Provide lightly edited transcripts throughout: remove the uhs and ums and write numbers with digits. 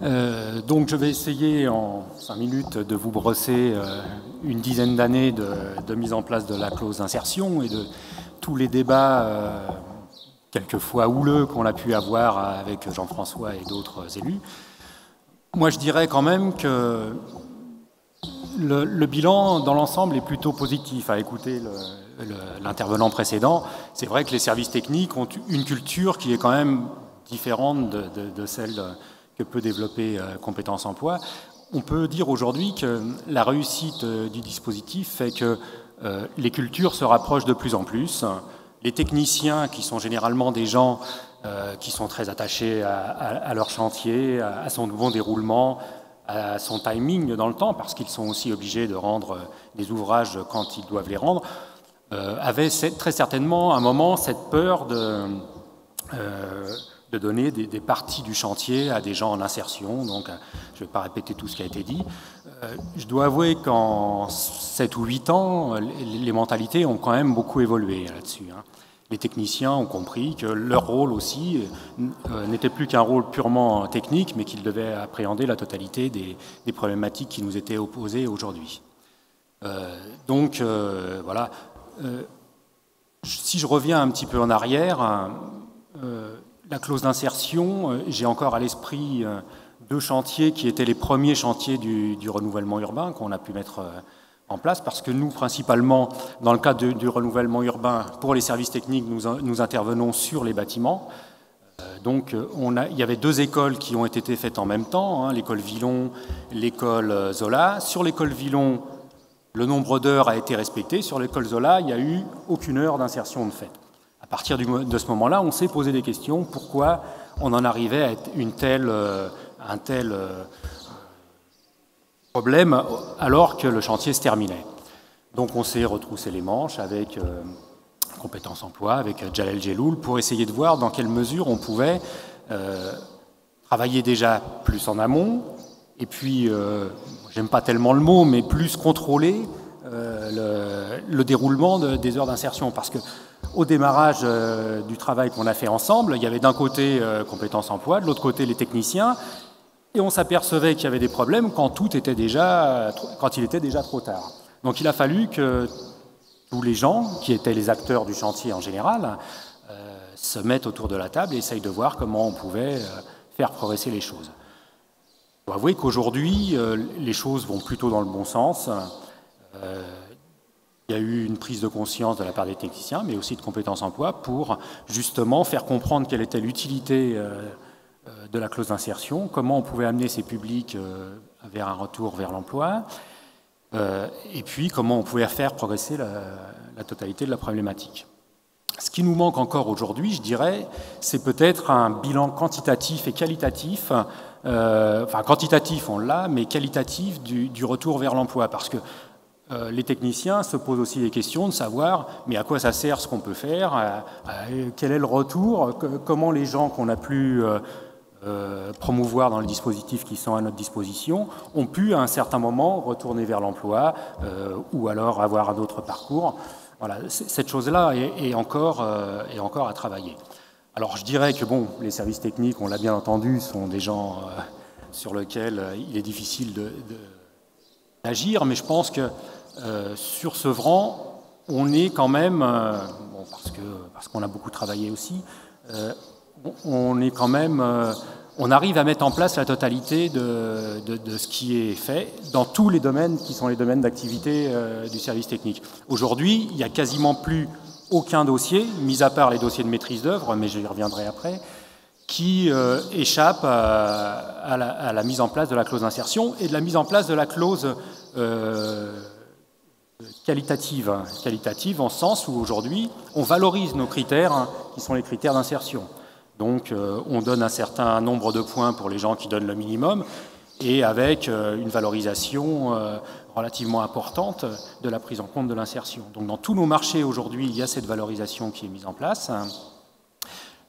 Donc je vais essayer en 5 minutes de vous brosser une dizaine d'années de mise en place de la clause d'insertion et de tous les débats, quelquefois houleux, qu'on a pu avoir avec Jean-François et d'autres élus. Moi je dirais quand même que le bilan dans l'ensemble est plutôt positif. À écouter l'intervenant précédent, c'est vrai que les services techniques ont une culture qui est quand même différente de celle que peut développer Compétences Emploi. On peut dire aujourd'hui que la réussite du dispositif fait que les cultures se rapprochent de plus en plus. Les techniciens, qui sont généralement des gens qui sont très attachés à leur chantier, à son bon déroulement, à son timing dans le temps, parce qu'ils sont aussi obligés de rendre des ouvrages quand ils doivent les rendre, avaient très certainement à un moment cette peur de donner des parties du chantier à des gens en insertion. Donc, je ne vais pas répéter tout ce qui a été dit. Je dois avouer qu'en 7 ou 8 ans, les mentalités ont quand même beaucoup évolué là-dessus. Les techniciens ont compris que leur rôle aussi n'était plus qu'un rôle purement technique, mais qu'ils devaient appréhender la totalité des problématiques qui nous étaient opposées aujourd'hui. Donc, voilà. Si je reviens un petit peu en arrière, la clause d'insertion, j'ai encore à l'esprit 2 chantiers qui étaient les premiers chantiers du renouvellement urbain qu'on a pu mettre en place, parce que nous, principalement, dans le cadre du renouvellement urbain, pour les services techniques, nous intervenons sur les bâtiments. Donc, il y avait 2 écoles qui ont été faites en même temps, l'école Villon, l'école Zola. Sur l'école Villon, le nombre d'heures a été respecté. Sur l'école Zola, il n'y a eu aucune heure d'insertion de fait. À partir de ce moment-là, on s'est posé des questions. Pourquoi on en arrivait à être un tel problème alors que le chantier se terminait? Donc on s'est retroussé les manches avec Compétences Emploi, avec Jalel Jeloul, pour essayer de voir dans quelle mesure on pouvait travailler déjà plus en amont, et puis, j'aime pas tellement le mot, mais plus contrôler le déroulement des heures d'insertion. Parce que au démarrage du travail qu'on a fait ensemble, il y avait d'un côté Compétences Emploi, de l'autre côté les techniciens, et on s'apercevait qu'il y avait des problèmes quand il était déjà trop tard. Donc il a fallu que tous les gens, qui étaient les acteurs du chantier en général, se mettent autour de la table et essayent de voir comment on pouvait faire progresser les choses. Je dois avouer qu'aujourd'hui, les choses vont plutôt dans le bon sens. Il y a eu une prise de conscience de la part des techniciens, mais aussi de Compétences Emploi, pour justement faire comprendre quelle était l'utilité de la clause d'insertion, comment on pouvait amener ces publics vers un retour vers l'emploi, et puis comment on pouvait faire progresser la totalité de la problématique. Ce qui nous manque encore aujourd'hui, je dirais, c'est peut-être un bilan quantitatif et qualitatif. Enfin, quantitatif, on l'a, mais qualitatif du retour vers l'emploi. Parce que les techniciens se posent aussi des questions de savoir, mais à quoi ça sert ce qu'on peut faire, quel est le retour, comment les gens qu'on a pu promouvoir dans les dispositifs qui sont à notre disposition ont pu à un certain moment retourner vers l'emploi ou alors avoir un autre parcours. Voilà, cette chose-là est encore à travailler. Alors je dirais que bon, les services techniques, on l'a bien entendu, sont des gens sur lesquels il est difficile d'agir, mais je pense que sur Sevran, on est quand même, bon, parce qu'on a beaucoup travaillé aussi, on est quand même, on arrive à mettre en place la totalité de ce qui est fait dans tous les domaines qui sont les domaines d'activité du service technique. Aujourd'hui, il n'y a quasiment plus aucun dossier, mis à part les dossiers de maîtrise d'œuvre, mais j'y reviendrai après, qui échappe à la mise en place de la clause d'insertion et de la mise en place de la clause qualitative. Qualitative en ce sens où aujourd'hui, on valorise nos critères, qui sont les critères d'insertion. Donc, on donne un certain nombre de points pour les gens qui donnent le minimum, et avec une valorisation relativement importante de la prise en compte de l'insertion. Donc dans tous nos marchés aujourd'hui, il y a cette valorisation qui est mise en place,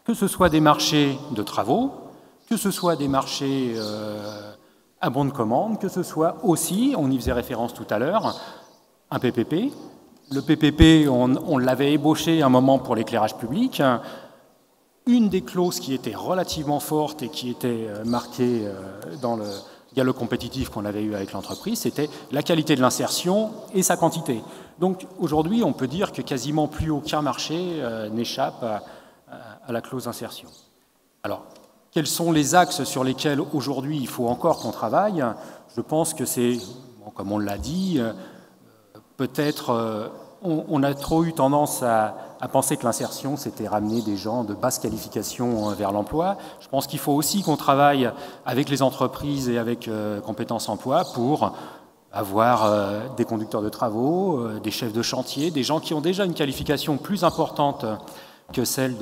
que ce soit des marchés de travaux, que ce soit des marchés à bon de commande, que ce soit aussi, on y faisait référence tout à l'heure, un PPP. Le PPP, on l'avait ébauché un moment pour l'éclairage public. une des clauses qui était relativement forte et qui était marquée dans le dialogue compétitif qu'on avait eu avec l'entreprise, c'était la qualité de l'insertion et sa quantité. Donc aujourd'hui, on peut dire que quasiment plus aucun marché n'échappe à la clause d'insertion. Alors, quels sont les axes sur lesquels aujourd'hui il faut encore qu'on travaille? Je pense que c'est, bon, comme on l'a dit, peut-être on a trop eu tendance à penser que l'insertion, c'était ramener des gens de basse qualification vers l'emploi. Je pense qu'il faut aussi qu'on travaille avec les entreprises et avec compétences emploi pour avoir des conducteurs de travaux, des chefs de chantier, des gens qui ont déjà une qualification plus importante que celle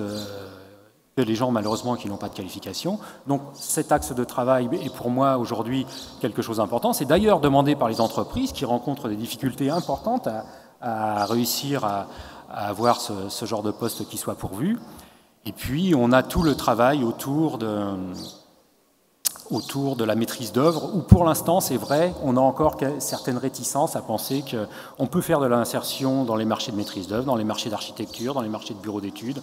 que les gens, malheureusement, qui n'ont pas de qualification. Donc cet axe de travail est pour moi aujourd'hui quelque chose d'important. C'est d'ailleurs demandé par les entreprises qui rencontrent des difficultés importantes à réussir à avoir ce genre de poste qui soit pourvu. Et puis on a tout le travail autour de la maîtrise d'œuvre, où pour l'instant, c'est vrai, on a encore certaines réticences à penser qu'on peut faire de l'insertion dans les marchés de maîtrise d'œuvre, dans les marchés d'architecture, dans les marchés de bureaux d'études.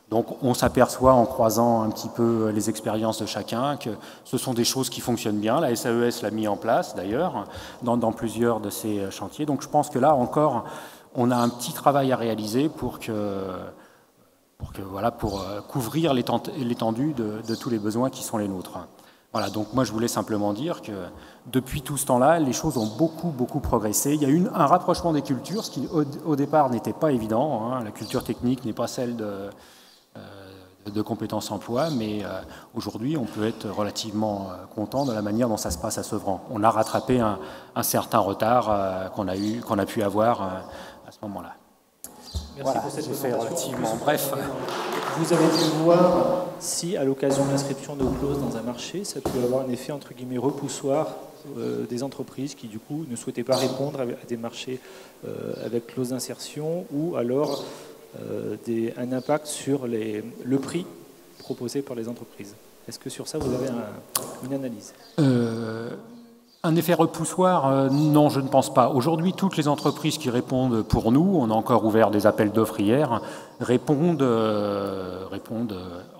Donc on s'aperçoit en croisant un petit peu les expériences de chacun que ce sont des choses qui fonctionnent bien. La SAES l'a mis en place d'ailleurs dans plusieurs de ces chantiers. Donc je pense que là encore, on a un petit travail à réaliser pour couvrir l'étendue de tous les besoins qui sont les nôtres. Voilà, donc moi je voulais simplement dire que depuis tout ce temps-là, les choses ont beaucoup progressé. Il y a eu un rapprochement des cultures, ce qui au départ n'était pas évident. Hein. La culture technique n'est pas celle de compétences emploi, mais aujourd'hui on peut être relativement content de la manière dont ça se passe à Sevran. On a rattrapé un certain retard qu'on a pu avoir à ce moment-là. Merci pour cette présentation. Relativement bref. Vous avez pu voir si, à l'occasion de l'inscription de clauses dans un marché, ça peut avoir un effet, entre guillemets, repoussoir des entreprises qui, du coup, ne souhaitaient pas répondre à des marchés avec clause d'insertion, ou alors un impact sur le prix proposé par les entreprises. Est-ce que sur ça, vous avez une analyse? Un effet repoussoir, non, je ne pense pas. Aujourd'hui, toutes les entreprises qui répondent pour nous, on a encore ouvert des appels d'offres hier, répondent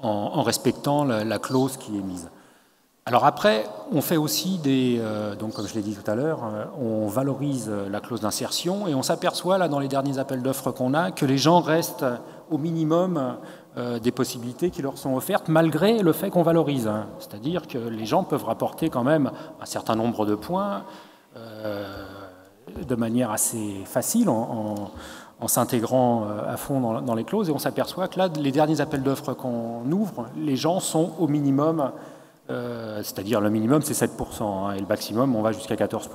en respectant la clause qui est mise. Alors après, on fait aussi donc comme je l'ai dit tout à l'heure, on valorise la clause d'insertion et on s'aperçoit là dans les derniers appels d'offres qu'on a que les gens restent au minimum des possibilités qui leur sont offertes malgré le fait qu'on valorise. C'est-à-dire que les gens peuvent rapporter quand même un certain nombre de points de manière assez facile en s'intégrant à fond dans les clauses et on s'aperçoit que là, les derniers appels d'offres qu'on ouvre, les gens sont au minimum, c'est-à-dire le minimum c'est 7%, et le maximum on va jusqu'à 14%.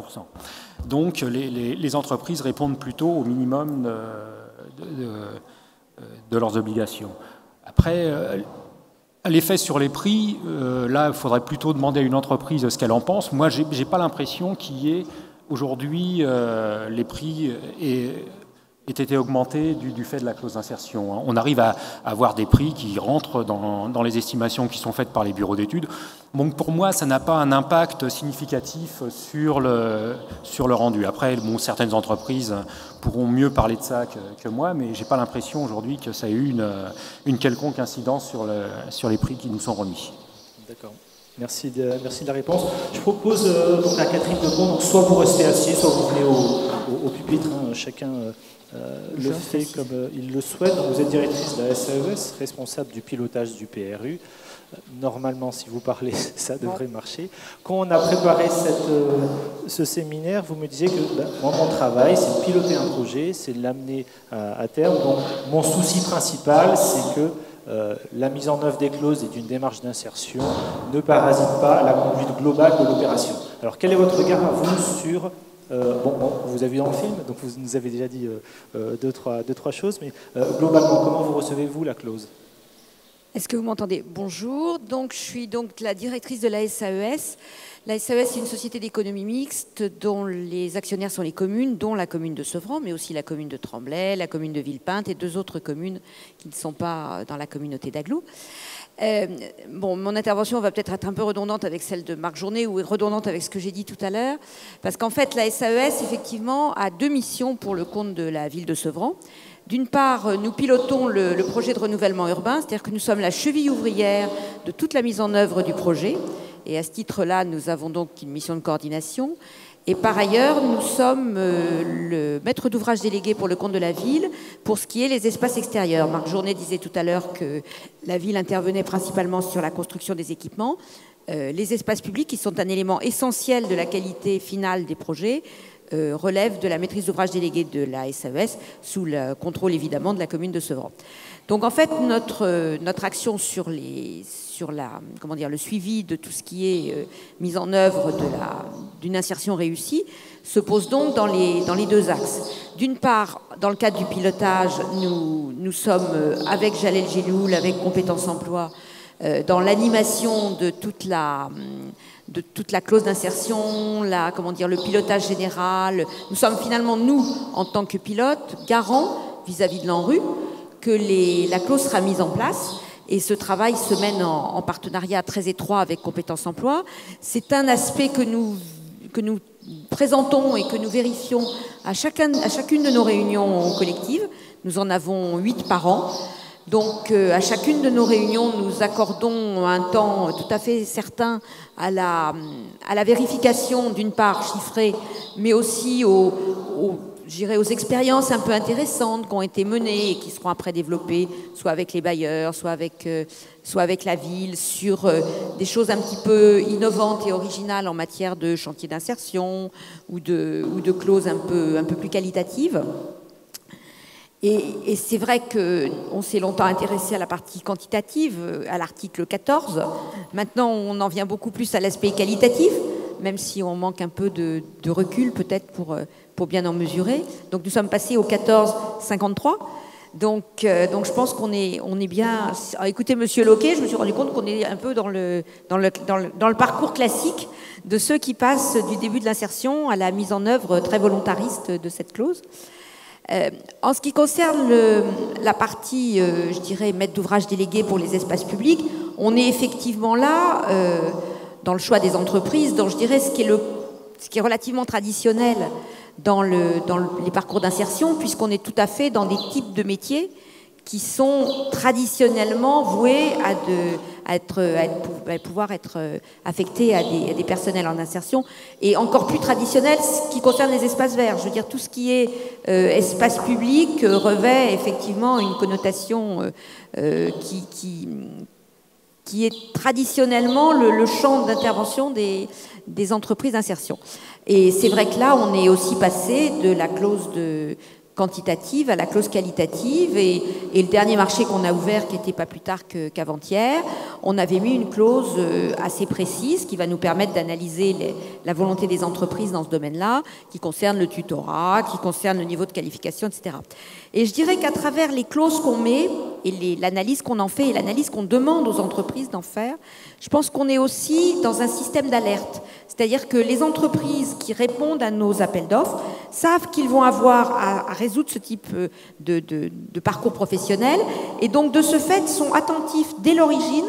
Donc les entreprises répondent plutôt au minimum de leurs obligations. Après, l'effet sur les prix, là, il faudrait plutôt demander à une entreprise ce qu'elle en pense. Moi, je n'ai pas l'impression qu'il y ait aujourd'hui les prix aient été augmentés du fait de la clause d'insertion. On arrive à avoir des prix qui rentrent dans les estimations qui sont faites par les bureaux d'études. Donc pour moi, ça n'a pas un impact significatif sur le rendu. Après, bon, certaines entreprises pourront mieux parler de ça que moi, mais je n'ai pas l'impression aujourd'hui que ça ait eu une quelconque incidence sur les prix qui nous sont remis. D'accord. Merci de la réponse. Je propose donc à Catherine Debon, donc soit vous restez assis, soit vous venez au pupitre, hein, chacun le fait comme il le souhaite. Vous êtes directrice de la SAES, responsable du pilotage du PRU. Normalement, si vous parlez, ça devrait marcher. Quand on a préparé ce séminaire, vous me disiez que moi, mon travail, c'est de piloter un projet, c'est de l'amener à terme. Donc, mon souci principal, c'est que la mise en œuvre des clauses et d'une démarche d'insertion ne parasite pas la conduite globale de l'opération. Alors, quel est votre regard à vous sur... vous avez vu dans le film, donc vous nous avez déjà dit deux, trois choses, mais globalement, comment vous recevez-vous la clause ? Est-ce que vous m'entendez? Bonjour, donc je suis donc la directrice de la SAES. La SAES, c'est une société d'économie mixte dont les actionnaires sont les communes, dont la commune de Sevran, mais aussi la commune de Tremblay, la commune de Villepinte et deux autres communes qui ne sont pas dans la communauté d'Aglo. Mon intervention va peut-être être un peu redondante avec celle de Marc Journet ou redondante avec ce que j'ai dit tout à l'heure, parce qu'en fait, la SAES, effectivement, a deux missions pour le compte de la ville de Sevran. D'une part, nous pilotons le projet de renouvellement urbain, c'est-à-dire que nous sommes la cheville ouvrière de toute la mise en œuvre du projet. Et à ce titre-là, nous avons donc une mission de coordination. Et par ailleurs, nous sommes le maître d'ouvrage délégué pour le compte de la ville pour ce qui est les espaces extérieurs. Marc Journet disait tout à l'heure que la ville intervenait principalement sur la construction des équipements. Les espaces publics, qui sont un élément essentiel de la qualité finale des projets, relèvent de la maîtrise d'ouvrage déléguée de la SAES, sous le contrôle évidemment de la commune de Sevran. Donc en fait, notre action sur le suivi de tout ce qui est mise en œuvre d'une insertion réussie se pose donc dans les deux axes. D'une part, dans le cadre du pilotage, nous sommes avec Jalel Geloul, avec Compétences Emploi, dans l'animation de toute la clause d'insertion, le pilotage général. Nous sommes finalement, nous, en tant que pilotes, garants vis-à-vis de l'ANRU que la clause sera mise en place. Et ce travail se mène en partenariat très étroit avec Compétences Emploi. C'est un aspect que nous présentons et que nous vérifions à chacune de nos réunions collectives. Nous en avons 8 par an. Donc, à chacune de nos réunions, nous accordons un temps tout à fait certain à la vérification, d'une part chiffrée, mais aussi aux expériences un peu intéressantes qui ont été menées et qui seront après développées, soit avec les bailleurs, soit avec la ville, sur des choses un petit peu innovantes et originales en matière de chantier d'insertion ou de clauses un peu plus qualitatives. Et c'est vrai qu'on s'est longtemps intéressé à la partie quantitative, à l'article 14. Maintenant, on en vient beaucoup plus à l'aspect qualitatif, même si on manque un peu de recul peut-être pour bien en mesurer. Donc nous sommes passés au 14-53. Donc je pense qu'on est bien... Alors, écoutez, Monsieur Loquet, je me suis rendu compte qu'on est un peu dans le parcours classique de ceux qui passent du début de l'insertion à la mise en œuvre très volontariste de cette clause. En ce qui concerne la partie, je dirais, maître d'ouvrage délégué pour les espaces publics, on est effectivement là, dans le choix des entreprises, dans, je dirais, ce qui est relativement traditionnel dans les parcours d'insertion, puisqu'on est tout à fait dans des types de métiers qui sont traditionnellement voués à pouvoir être affectés à des personnels en insertion, et encore plus traditionnel ce qui concerne les espaces verts. Je veux dire, tout ce qui est espace public revêt effectivement une connotation qui est traditionnellement le champ d'intervention des entreprises d'insertion. Et c'est vrai que là, on est aussi passé de la clause quantitative à la clause qualitative, et le dernier marché qu'on a ouvert, qui n'était pas plus tard qu'avant-hier, on avait mis une clause assez précise qui va nous permettre d'analyser la volonté des entreprises dans ce domaine-là, qui concerne le tutorat, qui concerne le niveau de qualification, etc. Et je dirais qu'à travers les clauses qu'on met et l'analyse qu'on en fait et l'analyse qu'on demande aux entreprises d'en faire, je pense qu'on est aussi dans un système d'alerte. C'est-à-dire que les entreprises qui répondent à nos appels d'offres savent qu'ils vont avoir à résoudre ce type de parcours professionnel, et donc de ce fait sont attentifs dès l'origine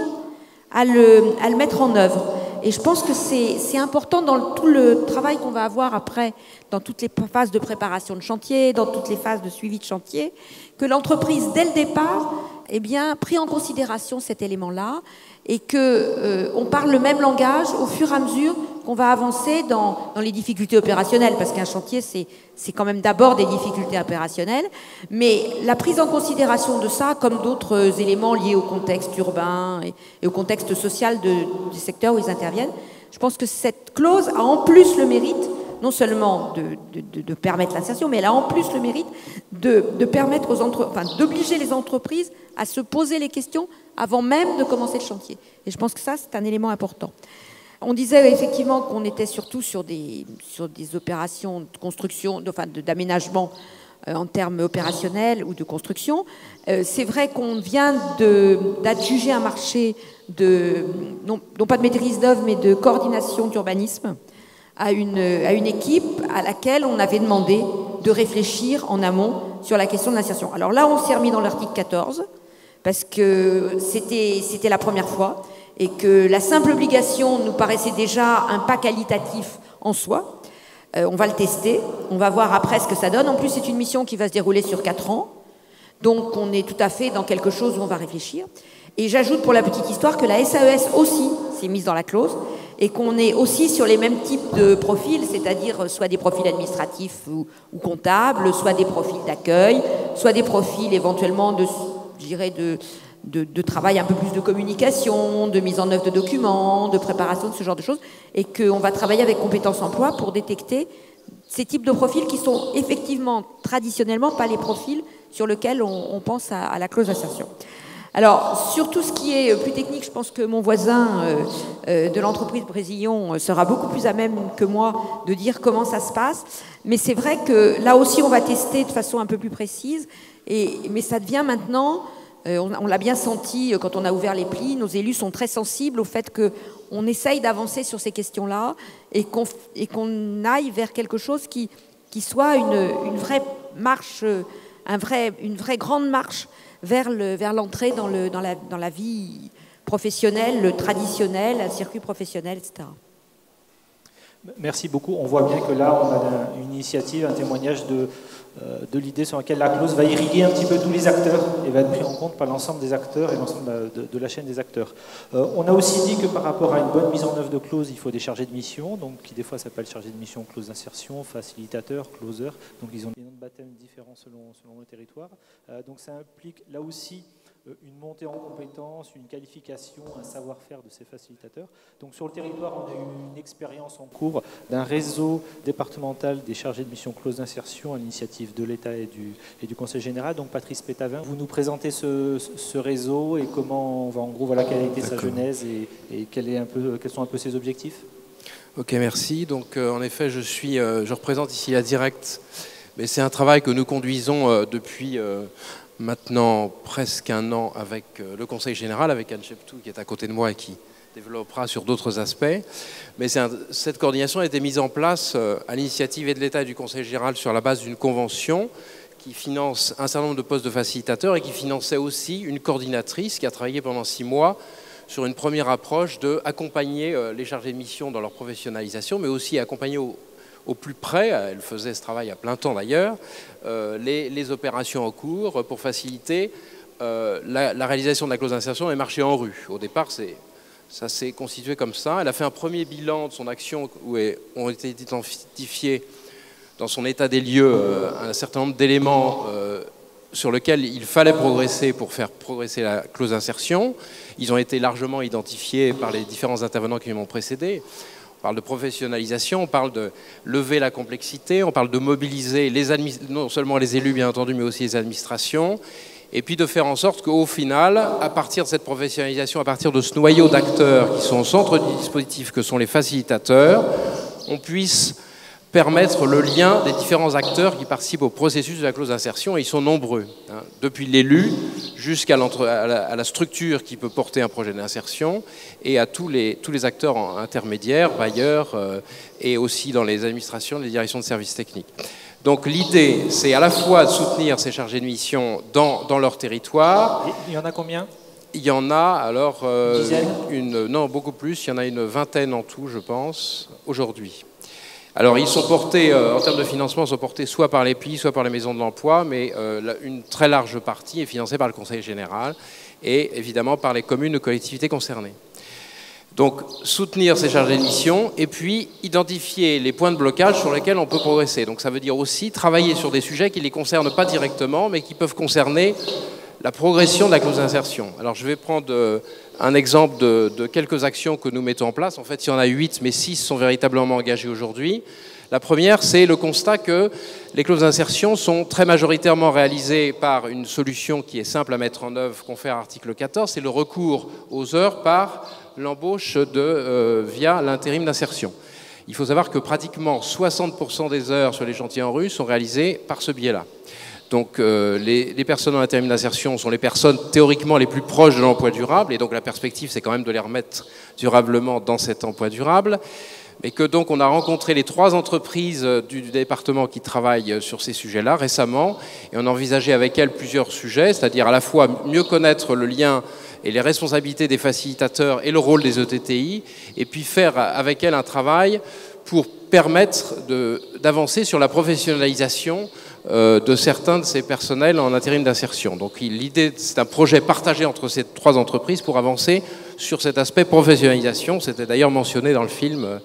à le mettre en œuvre. Et je pense que c'est important dans tout le travail qu'on va avoir après, dans toutes les phases de préparation de chantier, dans toutes les phases de suivi de chantier, que l'entreprise, dès le départ, ait bien pris en considération cet élément-là, et qu'on parle le même langage au fur et à mesure qu'on va avancer dans les difficultés opérationnelles, parce qu'un chantier, c'est quand même d'abord des difficultés opérationnelles, mais la prise en considération de ça, comme d'autres éléments liés au contexte urbain et au contexte social du secteur où ils interviennent, je pense que cette clause a en plus le mérite, non seulement de permettre l'insertion, mais elle a en plus le mérite de permettre d'obliger les entreprises à se poser les questions avant même de commencer le chantier. Et je pense que ça, c'est un élément important. On disait effectivement qu'on était surtout sur des opérations de construction, d'aménagement en termes opérationnels ou de construction. C'est vrai qu'on vient d'adjuger un marché non pas de maîtrise d'œuvre, mais de coordination d'urbanisme à une équipe à laquelle on avait demandé de réfléchir en amont sur la question de l'insertion. Alors là, on s'est remis dans l'article 14, parce que c'était la première fois, et que la simple obligation nous paraissait déjà un pas qualitatif en soi. On va le tester, on va voir après ce que ça donne. En plus, c'est une mission qui va se dérouler sur 4 ans. Donc on est tout à fait dans quelque chose où on va réfléchir. Et j'ajoute pour la petite histoire que la SAES aussi s'est mise dans la clause et qu'on est aussi sur les mêmes types de profils, c'est-à-dire soit des profils administratifs ou comptables, soit des profils d'accueil, soit des profils éventuellement de travail un peu plus de communication, de mise en œuvre de documents, de préparation de ce genre de choses, et qu'on va travailler avec compétences emploi pour détecter ces types de profils qui sont effectivement, traditionnellement, pas les profils sur lesquels on pense à la clause d'insertion. Alors, sur tout ce qui est plus technique, je pense que mon voisin de l'entreprise Brésillon sera beaucoup plus à même que moi de dire comment ça se passe. Mais c'est vrai que là aussi, on va tester de façon un peu plus précise. Mais ça devient maintenant, on l'a bien senti quand on a ouvert les plis, nos élus sont très sensibles au fait qu'on essaye d'avancer sur ces questions-là et qu'on aille vers quelque chose qui soit une vraie marche, une vraie grande marche vers l'entrée dans la vie professionnelle, le traditionnel, un circuit professionnel, etc. Merci beaucoup. On voit bien que là, on a une initiative, un témoignage de l'idée sur laquelle la clause va irriguer un petit peu tous les acteurs et va être pris en compte par l'ensemble des acteurs et l'ensemble de la chaîne des acteurs. On a aussi dit que par rapport à une bonne mise en œuvre de clause, il faut des chargés de mission, donc qui des fois s'appellent chargés de mission, clause d'insertion, facilitateur, closer. Donc ils ont des noms de baptême différents selon le territoire. Donc ça implique là aussi une montée en compétences, une qualification, un savoir-faire de ces facilitateurs. Donc sur le territoire, on a eu une expérience en cours d'un réseau départemental des chargés de mission clause d'insertion à l'initiative de l'État et du Conseil général. Donc Patrice Pétavin, vous nous présentez ce réseau et comment, en gros, voilà quelle a été sa genèse et quels sont un peu ses objectifs. Ok, merci. Donc en effet, je représente ici la Direct, mais c'est un travail que nous conduisons depuis maintenant presque un an avec le Conseil général, avec Anne Cheptou qui est à côté de moi et qui développera sur d'autres aspects. Mais cette coordination a été mise en place à l'initiative et de l'État et du Conseil général sur la base d'une convention qui finance un certain nombre de postes de facilitateurs et qui finançait aussi une coordinatrice qui a travaillé pendant 6 mois sur une première approche d'accompagner les chargés de mission dans leur professionnalisation, mais aussi accompagner au plus près, elle faisait ce travail à plein temps d'ailleurs, les opérations en cours pour faciliter la réalisation de la clause d'insertion et marché en rue. Au départ, ça s'est constitué comme ça. Elle a fait un premier bilan de son action où ont été identifiés dans son état des lieux un certain nombre d'éléments sur lesquels il fallait progresser pour faire progresser la clause d'insertion. Ils ont été largement identifiés par les différents intervenants qui m'ont précédé. On parle de professionnalisation, on parle de lever la complexité, on parle de mobiliser non seulement les élus bien entendu, mais aussi les administrations, et puis de faire en sorte qu'au final, à partir de cette professionnalisation, à partir de ce noyau d'acteurs qui sont au centre du dispositif, que sont les facilitateurs, on puisse permettre le lien des différents acteurs qui participent au processus de la clause d'insertion, et ils sont nombreux, hein, depuis l'élu jusqu'à la structure qui peut porter un projet d'insertion, et à tous les acteurs intermédiaires, bailleurs, et aussi dans les administrations, les directions de services techniques. Donc l'idée, c'est à la fois de soutenir ces chargés de mission dans leur territoire. Il y en a combien ? Il y en a alors non, beaucoup plus, il y en a une vingtaine en tout, je pense, aujourd'hui. Alors ils sont portés, en termes de financement, sont portés soit par les PLI, soit par les maisons de l'emploi, mais une très large partie est financée par le Conseil général et évidemment par les communes ou collectivités concernées. Donc soutenir ces chargés de mission et puis identifier les points de blocage sur lesquels on peut progresser. Donc ça veut dire aussi travailler sur des sujets qui ne les concernent pas directement, mais qui peuvent concerner la progression de la clause d'insertion. Alors je vais prendre un exemple de quelques actions que nous mettons en place. En fait, il y en a 8, mais 6 sont véritablement engagées aujourd'hui. La première, c'est le constat que les clauses d'insertion sont très majoritairement réalisées par une solution qui est simple à mettre en œuvre, confère article 14, c'est le recours aux heures par l'embauche via l'intérim d'insertion. Il faut savoir que pratiquement 60% des heures sur les chantiers en rue sont réalisées par ce biais-là. Donc les personnes en intérim d'insertion sont les personnes théoriquement les plus proches de l'emploi durable, et donc la perspective c'est quand même de les remettre durablement dans cet emploi durable. Mais que donc on a rencontré les 3 entreprises du département qui travaillent sur ces sujets-là récemment, et on a envisagé avec elles plusieurs sujets, c'est-à-dire à la fois mieux connaître le lien et les responsabilités des facilitateurs et le rôle des ETTI, et puis faire avec elles un travail pour permettre d'avancer sur la professionnalisation de certains de ces personnels en intérim d'insertion. Donc l'idée, c'est un projet partagé entre ces 3 entreprises pour avancer sur cet aspect professionnalisation. C'était d'ailleurs mentionné dans le film.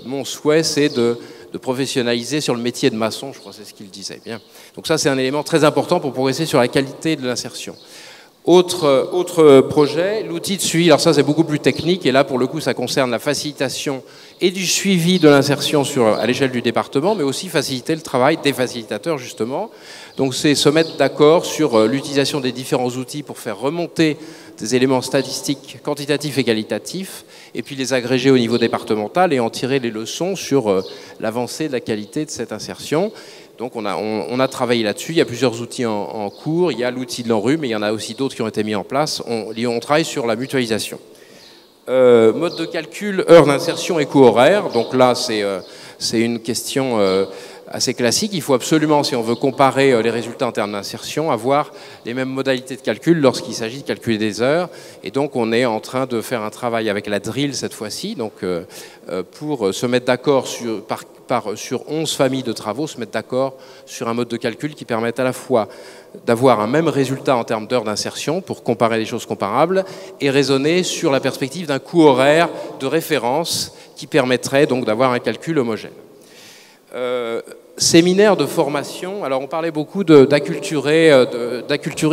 Mon souhait, c'est de professionnaliser sur le métier de maçon, je crois que c'est ce qu'il disait. Bien. Donc ça, c'est un élément très important pour progresser sur la qualité de l'insertion. Autre projet, l'outil de suivi. Alors ça, c'est beaucoup plus technique, et là, pour le coup, ça concerne la facilitation et du suivi de l'insertion à l'échelle du département, mais aussi faciliter le travail des facilitateurs, justement. Donc c'est se mettre d'accord sur l'utilisation des différents outils pour faire remonter des éléments statistiques quantitatifs et qualitatifs, et puis les agréger au niveau départemental et en tirer les leçons sur l'avancée de la qualité de cette insertion. Donc on a travaillé là-dessus, il y a plusieurs outils en cours, il y a l'outil de l'ANRU, mais il y en a aussi d'autres qui ont été mis en place. On travaille sur la mutualisation. Mode de calcul, heures d'insertion et coût horaire. Donc là, c'est une question assez classique. Il faut absolument, si on veut comparer les résultats en termes d'insertion, avoir les mêmes modalités de calcul lorsqu'il s'agit de calculer des heures. Et donc, on est en train de faire un travail avec la DRIL cette fois-ci, donc pour se mettre d'accord sur 11 familles de travaux, se mettre d'accord sur un mode de calcul qui permette à la fois d'avoir un même résultat en termes d'heures d'insertion pour comparer les choses comparables et raisonner sur la perspective d'un coût horaire de référence qui permettrait donc d'avoir un calcul homogène. Séminaire de formation, alors on parlait beaucoup d'acculturer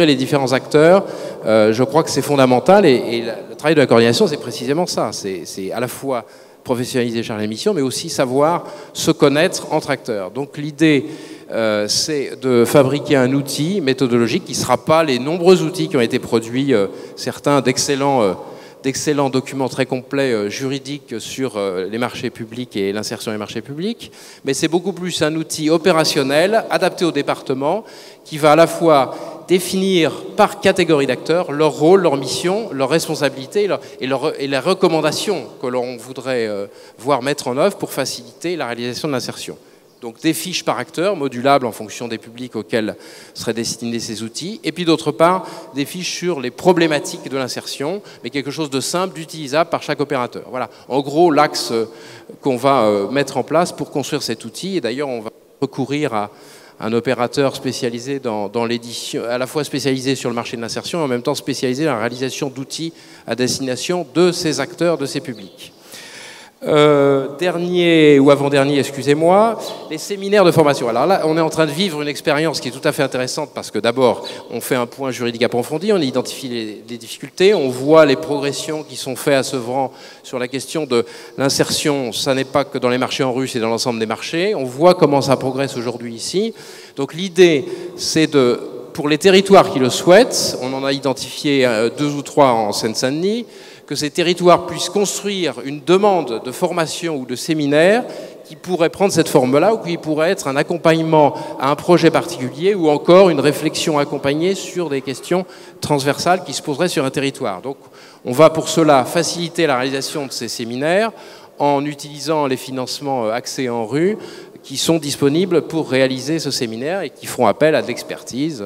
les différents acteurs. Je crois que c'est fondamental et le travail de la coordination, c'est précisément ça. C'est à la fois professionnaliser chargé de mission, mais aussi savoir se connaître entre acteurs. Donc l'idée, c'est de fabriquer un outil méthodologique qui ne sera pas les nombreux outils qui ont été produits, certains d'excellents documents très complets juridiques sur les marchés publics et l'insertion des marchés publics, mais c'est beaucoup plus un outil opérationnel, adapté au département, qui va à la fois définir par catégorie d'acteurs leur rôle, leur mission, leurs responsabilités et les recommandations que l'on voudrait voir mettre en œuvre pour faciliter la réalisation de l'insertion. Donc des fiches par acteur, modulables en fonction des publics auxquels seraient destinés ces outils, et puis d'autre part, des fiches sur les problématiques de l'insertion, mais quelque chose de simple, d'utilisable par chaque opérateur. Voilà, en gros, l'axe qu'on va mettre en place pour construire cet outil, et d'ailleurs on va recourir à un opérateur spécialisé dans l'édition, à la fois spécialisé sur le marché de l'insertion, et en même temps spécialisé dans la réalisation d'outils à destination de ces acteurs, de ces publics. Dernier ou avant-dernier, excusez-moi, les séminaires de formation. Alors là, on est en train de vivre une expérience qui est tout à fait intéressante parce que d'abord, on fait un point juridique approfondi, on identifie les difficultés, on voit les progressions qui sont faites à Sevran sur la question de l'insertion. Ça n'est pas que dans les marchés en rue, c'est dans l'ensemble des marchés. On voit comment ça progresse aujourd'hui ici. Donc l'idée, c'est pour les territoires qui le souhaitent, on en a identifié 2 ou 3 en Seine-Saint-Denis, que ces territoires puissent construire une demande de formation ou de séminaire qui pourrait prendre cette forme-là ou qui pourrait être un accompagnement à un projet particulier ou encore une réflexion accompagnée sur des questions transversales qui se poseraient sur un territoire. Donc on va pour cela faciliter la réalisation de ces séminaires en utilisant les financements accès en rue qui sont disponibles pour réaliser ce séminaire et qui feront appel à de l'expertise.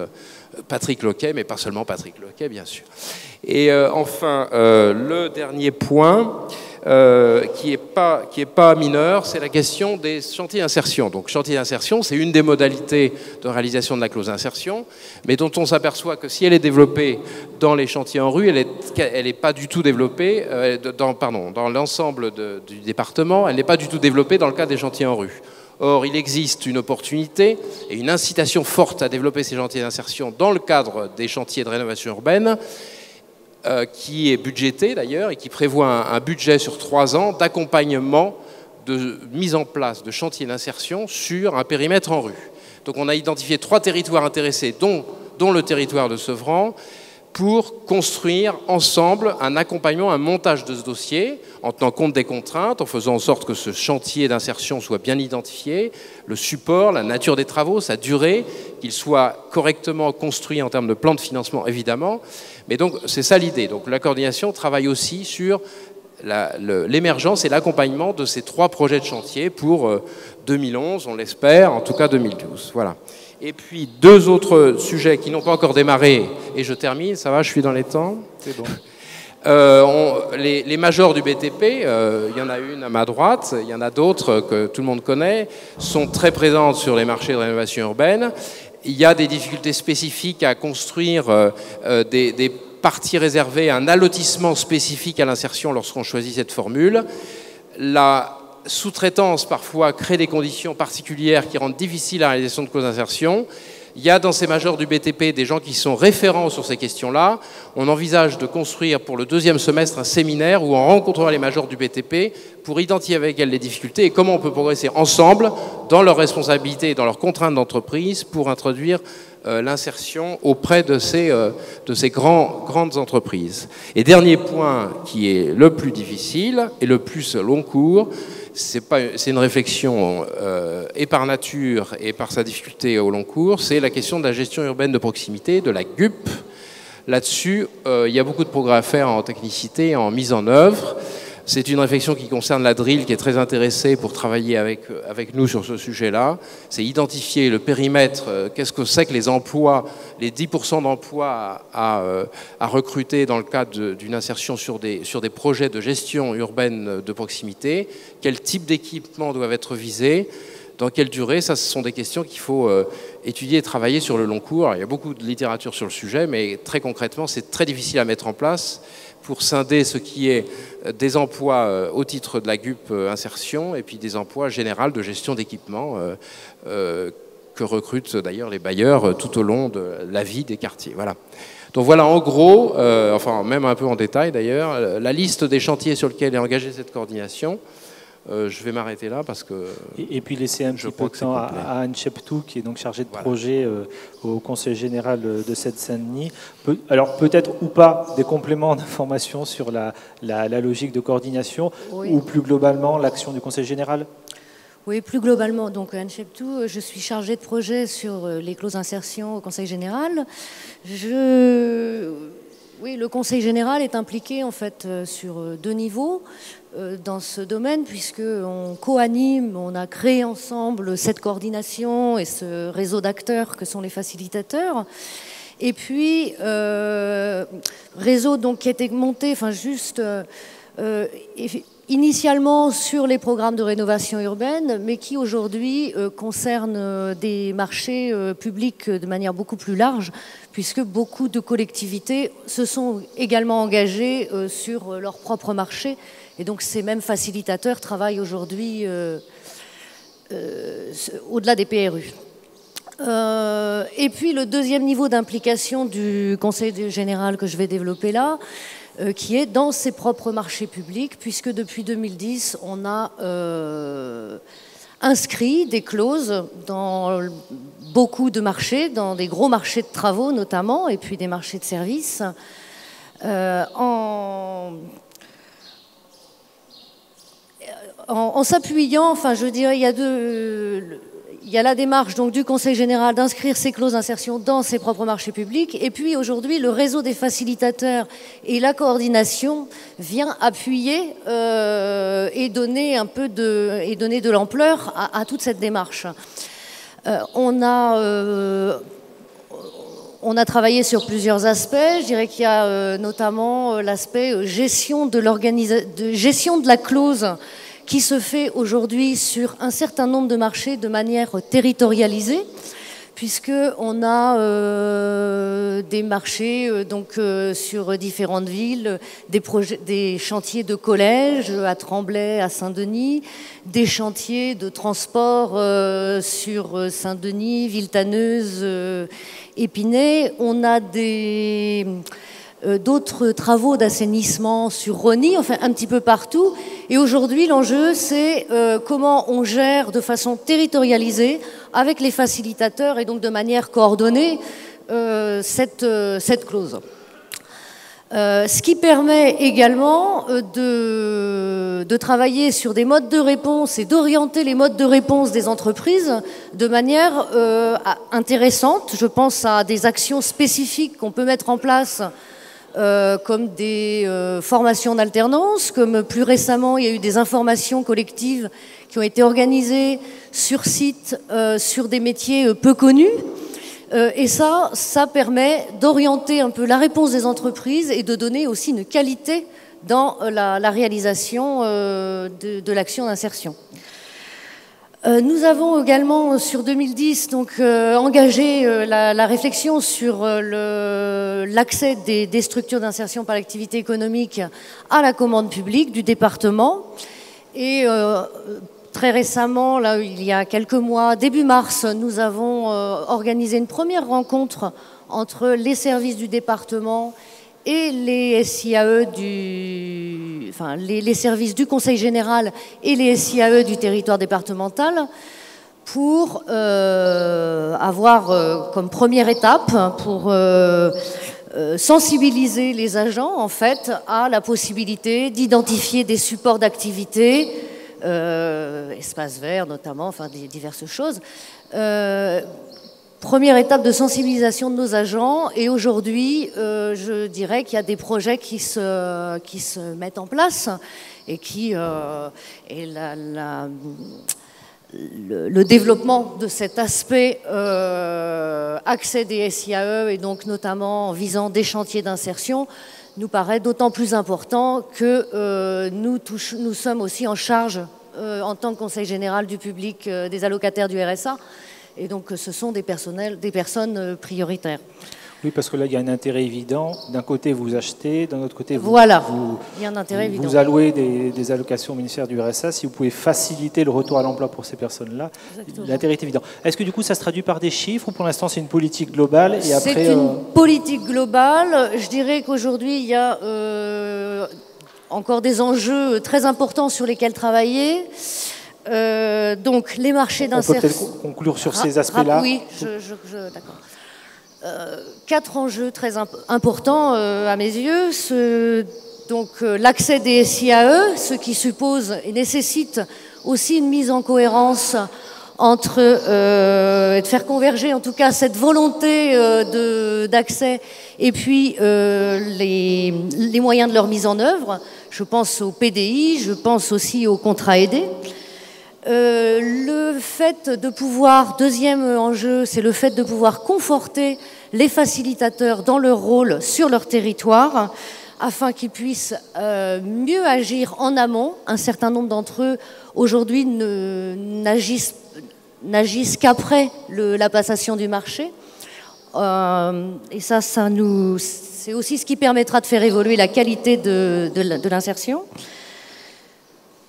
Patrick Loquet, mais pas seulement Patrick Loquet, bien sûr. Et enfin, le dernier point, qui est pas mineur, c'est la question des chantiers d'insertion. Donc, chantier d'insertion, c'est une des modalités de réalisation de la clause d'insertion, mais dont on s'aperçoit que si elle est développée dans les chantiers en rue, elle n'est pas du tout développée, dans l'ensemble du département, elle n'est pas du tout développée dans le cas des chantiers en rue. Or, il existe une opportunité et une incitation forte à développer ces chantiers d'insertion dans le cadre des chantiers de rénovation urbaine, qui est budgété d'ailleurs et qui prévoit un budget sur 3 ans d'accompagnement de mise en place de chantiers d'insertion sur un périmètre en rue. Donc on a identifié 3 territoires intéressés, dont le territoire de Sevran, pour construire ensemble un accompagnement, un montage de ce dossier, en tenant compte des contraintes, en faisant en sorte que ce chantier d'insertion soit bien identifié, le support, la nature des travaux, sa durée, qu'il soit correctement construit en termes de plan de financement, évidemment. Mais donc, c'est ça l'idée. Donc, la coordination travaille aussi sur l'émergence et l'accompagnement de ces 3 projets de chantier pour 2011, on l'espère, en tout cas 2012. Voilà. Et puis 2 autres sujets qui n'ont pas encore démarré, et je termine, ça va, je suis dans les temps. C'est bon. Les majors du BTP, il y en a une à ma droite, il y en a d'autres que tout le monde connaît, sont très présentes sur les marchés de rénovation urbaine. Il y a des difficultés spécifiques à construire des parties réservées, un allotissement spécifique à l'insertion lorsqu'on choisit cette formule. La sous-traitance, parfois, crée des conditions particulières qui rendent difficile la réalisation de clauses d'insertion. Il y a dans ces majors du BTP des gens qui sont référents sur ces questions-là. On envisage de construire pour le 2e semestre un séminaire où on rencontrera les majors du BTP pour identifier avec elles les difficultés et comment on peut progresser ensemble dans leurs responsabilités et dans leurs contraintes d'entreprise pour introduire l'insertion auprès de ces grandes entreprises. Et dernier point qui est le plus difficile et le plus long cours, c'est une réflexion et par nature et par sa difficulté au long cours, c'est la question de la gestion urbaine de proximité, de la GUP. Là-dessus, il y a beaucoup de progrès à faire en technicité, en mise en œuvre. C'est une réflexion qui concerne la DRIL, qui est très intéressée pour travailler avec nous sur ce sujet-là. C'est identifier le périmètre, qu'est-ce que c'est que les emplois, les 10% d'emplois à recruter dans le cadre d'une insertion sur des projets de gestion urbaine de proximité, quel type d'équipements doivent être visés, dans quelle durée. Ça, ce sont des questions qu'il faut étudier et travailler sur le long cours. Alors, il y a beaucoup de littérature sur le sujet, mais très concrètement, c'est très difficile à mettre en place pour scinder ce qui est des emplois au titre de la GUP insertion et puis des emplois généraux de gestion d'équipement que recrutent d'ailleurs les bailleurs tout au long de la vie des quartiers. Voilà. Donc voilà en gros, enfin même un peu en détail d'ailleurs, la liste des chantiers sur lesquels est engagée cette coordination. Je vais m'arrêter là parce que... Et puis laisser un petit peu de temps à Anne Cheptou, qui est donc chargée de projet au Conseil général de Seine-Saint-Denis. Alors peut-être ou pas des compléments d'information sur la logique de coordination, oui, ou plus globalement l'action du Conseil général. Oui, plus globalement. Donc Anne Cheptou, je suis chargée de projet sur les clauses d'insertion au Conseil général. Oui, le Conseil général est impliqué en fait sur 2 niveaux dans ce domaine, puisqu'on co-anime, on a créé ensemble cette coordination et ce réseau d'acteurs que sont les facilitateurs. Et puis, réseau donc, qui a été monté, enfin juste initialement sur les programmes de rénovation urbaine, mais qui aujourd'hui concerne des marchés publics de manière beaucoup plus large, puisque beaucoup de collectivités se sont également engagées sur leur propre marché. Et donc ces mêmes facilitateurs travaillent aujourd'hui au-delà des PRU. Et puis le 2e niveau d'implication du Conseil général que je vais développer là, qui est dans ses propres marchés publics, puisque depuis 2010, on a inscrit des clauses dans beaucoup de marchés, dans des gros marchés de travaux notamment, et puis des marchés de services, en s'appuyant, enfin je veux dire, il y a la démarche donc, du Conseil général d'inscrire ces clauses d'insertion dans ses propres marchés publics. Et puis aujourd'hui, le réseau des facilitateurs et la coordination vient appuyer et donner de l'ampleur à toute cette démarche. On a travaillé sur plusieurs aspects. Je dirais qu'il y a notamment l'aspect gestion de la clause qui se fait aujourd'hui sur un certain nombre de marchés de manière territorialisée, puisqu'on a des marchés donc, sur différentes villes, des chantiers de collèges à Tremblay, à Saint-Denis, des chantiers de transport sur Saint-Denis, Villetaneuse, Épinay. On a d'autres travaux d'assainissement sur Rosny, enfin un petit peu partout. Et aujourd'hui, l'enjeu, c'est comment on gère de façon territorialisée, avec les facilitateurs et donc de manière coordonnée, cette clause. Ce qui permet également de travailler sur des modes de réponse et d'orienter les modes de réponse des entreprises de manière intéressante. Je pense à des actions spécifiques qu'on peut mettre en place comme des formations d'alternance, comme plus récemment il y a eu des informations collectives qui ont été organisées sur site sur des métiers peu connus. Et ça permet d'orienter un peu la réponse des entreprises et de donner aussi une qualité dans la réalisation de l'action d'insertion. Nous avons également, sur 2010, donc, engagé la réflexion sur l'accès des structures d'insertion par l'activité économique à la commande publique du département. Et très récemment, là, il y a quelques mois, début mars, nous avons organisé une première rencontre entre les services du département et les SIAE les services du Conseil général et les SIAE du territoire départemental pour avoir comme première étape, pour sensibiliser les agents en fait à la possibilité d'identifier des supports d'activité, espaces verts notamment, enfin diverses choses. Première étape de sensibilisation de nos agents, et aujourd'hui, je dirais qu'il y a des projets qui se mettent en place et le développement de cet aspect accès des SIAE, et donc notamment en visant des chantiers d'insertion, nous paraît d'autant plus important que nous sommes aussi en charge en tant que Conseil général du public des allocataires du RSA. Et donc, ce sont des personnes prioritaires. Oui, parce que là, il y a un intérêt évident. D'un côté, vous achetez, d'un autre côté, voilà. Il y a un intérêt évident. Vous allouez des allocations au ministère du RSA. Si vous pouvez faciliter le retour à l'emploi pour ces personnes-là, l'intérêt est évident. Est-ce que du coup, ça se traduit par des chiffres, ou pour l'instant, c'est une politique globale et après, c'est une politique globale. Je dirais qu'aujourd'hui, il y a encore des enjeux très importants sur lesquels travailler. Donc les marchés d'insertion. On peut peut-être conclure sur ces aspects-là. Oui, d'accord. 4 enjeux très importants à mes yeux. Donc l'accès des SIAE, ce qui suppose et nécessite aussi une mise en cohérence entre de faire converger en tout cas cette volonté d'accès et puis les moyens de leur mise en œuvre. Je pense au PDI, je pense aussi aux contrats aidés. Le fait de pouvoir, deuxième enjeu, c'est le fait de pouvoir conforter les facilitateurs dans leur rôle sur leur territoire afin qu'ils puissent mieux agir en amont. Un certain nombre d'entre eux, aujourd'hui, n'agissent qu'après la passation du marché. Et ça c'est aussi ce qui permettra de faire évoluer la qualité de l'insertion.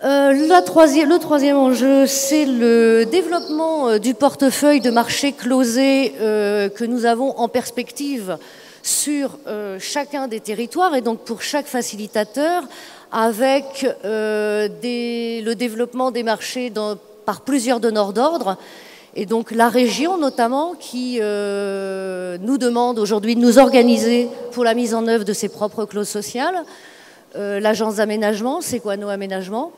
Le troisième enjeu, c'est le développement du portefeuille de marché closé que nous avons en perspective sur chacun des territoires et donc pour chaque facilitateur, avec le développement des marchés par plusieurs donneurs d'ordre. Et donc la région notamment qui nous demande aujourd'hui de nous organiser pour la mise en œuvre de ses propres clauses sociales. L'agence d'aménagement, Sequano Aménagement.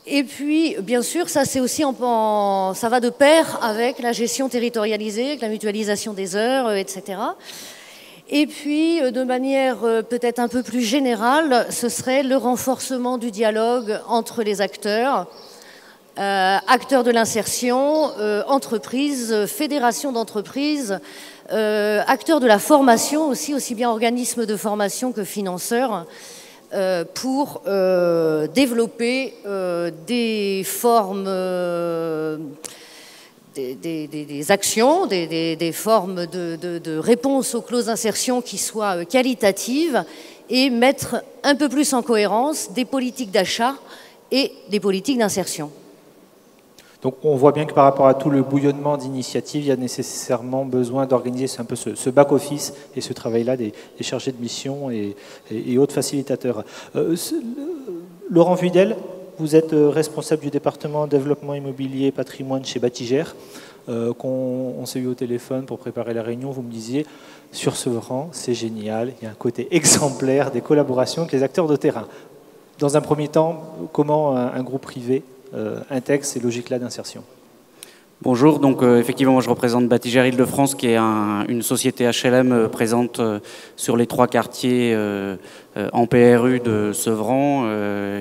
Et puis, bien sûr, ça c'est aussi ça va de pair avec la gestion territorialisée, avec la mutualisation des heures, etc. Et puis, de manière peut-être un peu plus générale, ce serait le renforcement du dialogue entre les acteurs, acteurs de l'insertion, entreprises, fédérations d'entreprises, acteurs de la formation aussi bien organismes de formation que financeurs, pour développer des formes, des actions, des formes de réponse aux clauses d'insertion qui soient qualitatives et mettre un peu plus en cohérence des politiques d'achat et des politiques d'insertion. Donc on voit bien que par rapport à tout le bouillonnement d'initiatives, il y a nécessairement besoin d'organiser un peu ce back-office et ce travail-là des chargés de mission et autres facilitateurs. Laurent Vuidel, vous êtes responsable du département développement immobilier et patrimoine chez Batigère. On s'est eu au téléphone pour préparer la réunion, vous me disiez, sur Sevran, c'est génial, il y a un côté exemplaire des collaborations avec les acteurs de terrain. Dans un premier temps, comment un groupe privé intègre ces logiques-là d'insertion? Bonjour, donc effectivement je représente Batigère Île-de-France qui est une société HLM présente sur les 3 quartiers en PRU de Sevran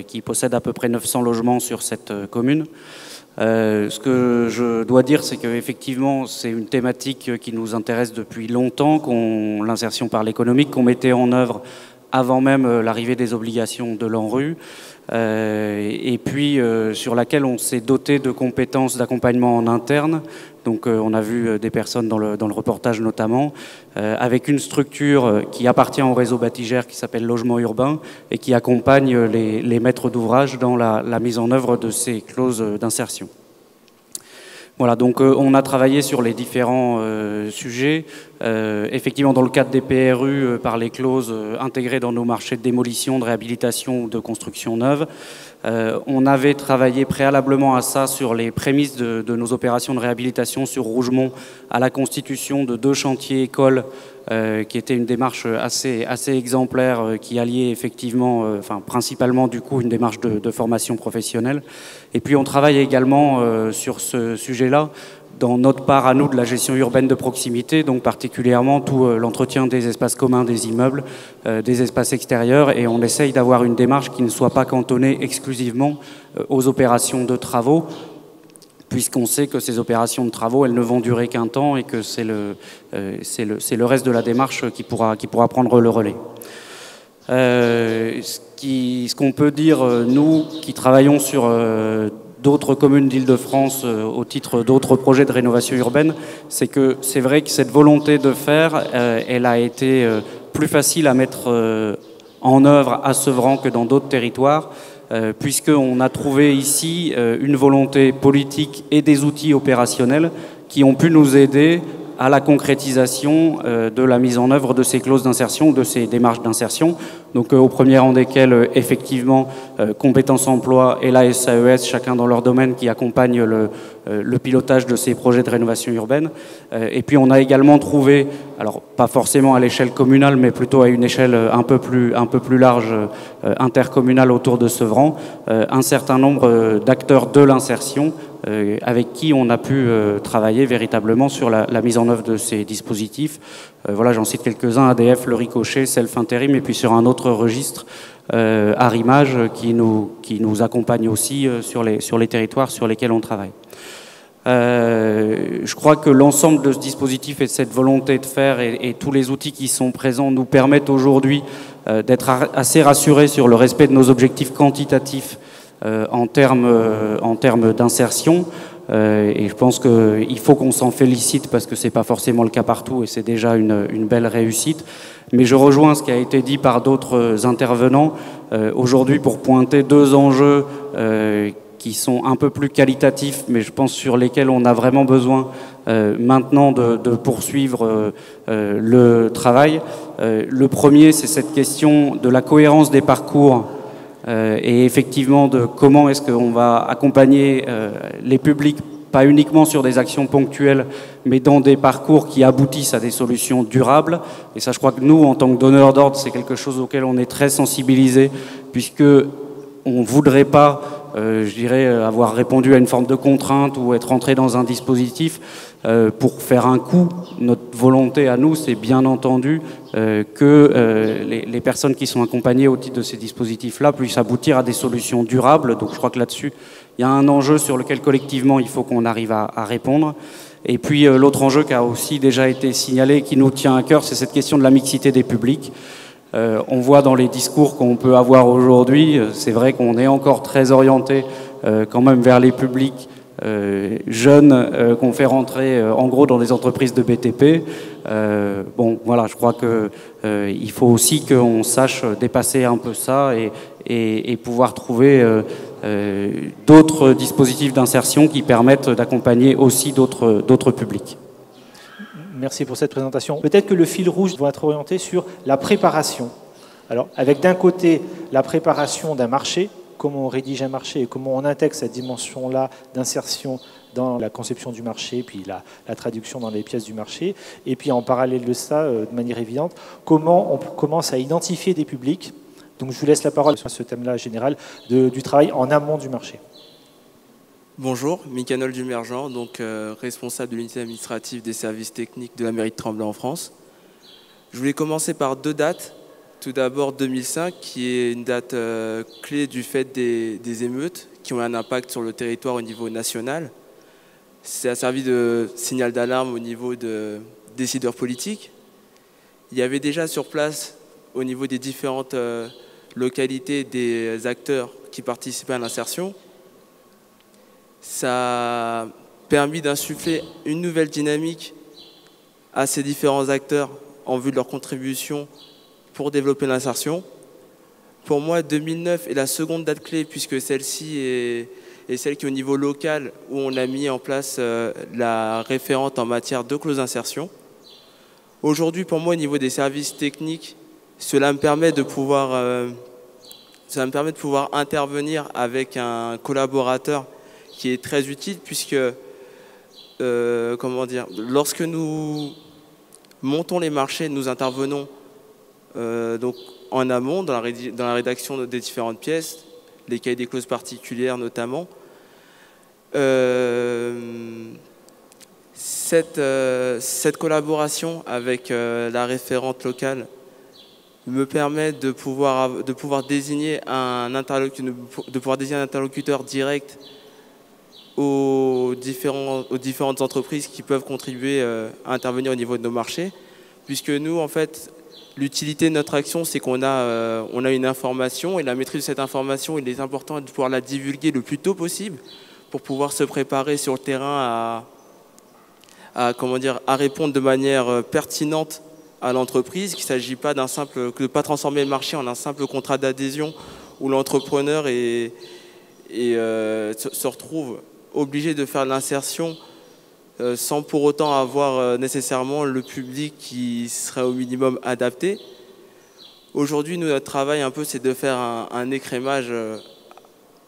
qui possède à peu près 900 logements sur cette commune. Ce que je dois dire, c'est qu'effectivement c'est une thématique qui nous intéresse depuis longtemps, l'insertion par l'économique qu'on mettait en œuvre avant même l'arrivée des obligations de l'ANRU. Et puis sur laquelle on s'est doté de compétences d'accompagnement en interne. Donc on a vu des personnes dans le reportage notamment, avec une structure qui appartient au réseau Batigère qui s'appelle Logement Urbain et qui accompagne les maîtres d'ouvrage dans la mise en œuvre de ces clauses d'insertion. Voilà, donc on a travaillé sur les différents sujets. Effectivement, dans le cadre des PRU, par les clauses intégrées dans nos marchés de démolition, de réhabilitation ou de construction neuve. On avait travaillé préalablement à ça sur les prémices de nos opérations de réhabilitation sur Rougemont à la constitution de 2 chantiers écoles qui était une démarche assez exemplaire qui alliait effectivement, principalement du coup une démarche de formation professionnelle. Et puis on travaille également sur ce sujet-là dans notre part à nous de la gestion urbaine de proximité, donc particulièrement tout l'entretien des espaces communs des immeubles, des espaces extérieurs, et on essaye d'avoir une démarche qui ne soit pas cantonnée exclusivement aux opérations de travaux, puisqu'on sait que ces opérations de travaux, elles ne vont durer qu'un temps et que c'est le reste de la démarche qui pourra prendre le relais. Ce qu'on peut dire, nous qui travaillons sur d'autres communes d'Île-de-France au titre d'autres projets de rénovation urbaine, c'est que c'est vrai que cette volonté de faire, elle a été plus facile à mettre en œuvre à Sevran que dans d'autres territoires, puisqu'on a trouvé ici une volonté politique et des outils opérationnels qui ont pu nous aider à la concrétisation de la mise en œuvre de ces clauses d'insertion, de ces démarches d'insertion. Donc au premier rang desquels, effectivement, Compétences Emploi et la SAES, chacun dans leur domaine, qui accompagnent le pilotage de ces projets de rénovation urbaine. Et puis on a également trouvé, alors pas forcément à l'échelle communale, mais plutôt à une échelle un peu plus large, intercommunale autour de Sevran, un certain nombre d'acteurs de l'insertion avec qui on a pu travailler véritablement sur la mise en œuvre de ces dispositifs. Voilà, j'en cite quelques-uns, ADF, Le Ricochet, Self Intérim, et puis sur un autre registre, Arrimage, qui nous accompagne aussi sur les territoires sur lesquels on travaille. Je crois que l'ensemble de ce dispositif et de cette volonté de faire et tous les outils qui sont présents nous permettent aujourd'hui d'être assez rassurés sur le respect de nos objectifs quantitatifs en termes d'insertion. Et je pense qu'il faut qu'on s'en félicite parce que c'est pas forcément le cas partout et c'est déjà une belle réussite. Mais je rejoins ce qui a été dit par d'autres intervenants aujourd'hui pour pointer 2 enjeux qui sont un peu plus qualitatifs, mais je pense sur lesquels on a vraiment besoin maintenant de poursuivre le travail. Le premier, c'est cette question de la cohérence des parcours et effectivement de comment est-ce qu'on va accompagner les publics, pas uniquement sur des actions ponctuelles, mais dans des parcours qui aboutissent à des solutions durables. Et ça, je crois que nous, en tant que donneurs d'ordre, c'est quelque chose auquel on est très sensibilisés, puisque on ne voudrait pas, je dirais, avoir répondu à une forme de contrainte ou être entré dans un dispositif pour faire un coup. Notre volonté à nous, c'est bien entendu que les personnes qui sont accompagnées au titre de ces dispositifs-là puissent aboutir à des solutions durables. Donc je crois que là-dessus, il y a un enjeu sur lequel collectivement il faut qu'on arrive à répondre. Et puis l'autre enjeu qui a aussi déjà été signalé, qui nous tient à cœur, c'est cette question de la mixité des publics. On voit dans les discours qu'on peut avoir aujourd'hui, c'est vrai qu'on est encore très orienté quand même vers les publics jeunes qu'on fait rentrer en gros dans des entreprises de BTP. Bon, voilà, je crois qu'il faut aussi qu'on sache dépasser un peu ça et pouvoir trouver d'autres dispositifs d'insertion qui permettent d'accompagner aussi d'autres publics. Merci pour cette présentation. Peut-être que le fil rouge va être orienté sur la préparation. Alors, avec d'un côté la préparation d'un marché, comment on rédige un marché et comment on intègre cette dimension-là d'insertion dans la conception du marché, puis la traduction dans les pièces du marché, et puis en parallèle de ça, de manière évidente, comment on commence à identifier des publics. Donc je vous laisse la parole sur ce thème-là général du travail en amont du marché. Bonjour, Micanol Dumergent, donc responsable de l'unité administrative des services techniques de la mairie de Tremblay en France. Je voulais commencer par 2 dates. Tout d'abord 2005, qui est une date clé du fait des émeutes qui ont un impact sur le territoire au niveau national. Ça a servi de signal d'alarme au niveau de décideurs politiques. Il y avait déjà sur place, au niveau des différentes localités, des acteurs qui participaient à l'insertion. Ça a permis d'insuffler une nouvelle dynamique à ces différents acteurs en vue de leur contribution pour développer l'insertion. Pour moi, 2009 est la seconde date clé, puisque celle-ci est celle qui est au niveau local, où on a mis en place la référente en matière de clause d'insertion. Aujourd'hui, pour moi, au niveau des services techniques, cela me permet de pouvoir intervenir avec un collaborateur qui est très utile, puisque lorsque nous montons les marchés, nous intervenons donc en amont dans la rédaction des différentes pièces, les cahiers des clauses particulières notamment. Cette collaboration avec la référente locale me permet de pouvoir désigner un interlocuteur direct aux différentes entreprises qui peuvent contribuer à intervenir au niveau de nos marchés, puisque nous, en fait, l'utilité de notre action, c'est qu'on a une information, et la maîtrise de cette information, il est important de pouvoir la divulguer le plus tôt possible pour pouvoir se préparer sur le terrain à répondre de manière pertinente à l'entreprise, qu'il ne s'agit pas de ne pas transformer le marché en un simple contrat d'adhésion où l'entrepreneur se retrouve obligé de faire l'insertion sans pour autant avoir nécessairement le public qui serait au minimum adapté. Aujourd'hui, notre travail un peu, c'est de faire un écrémage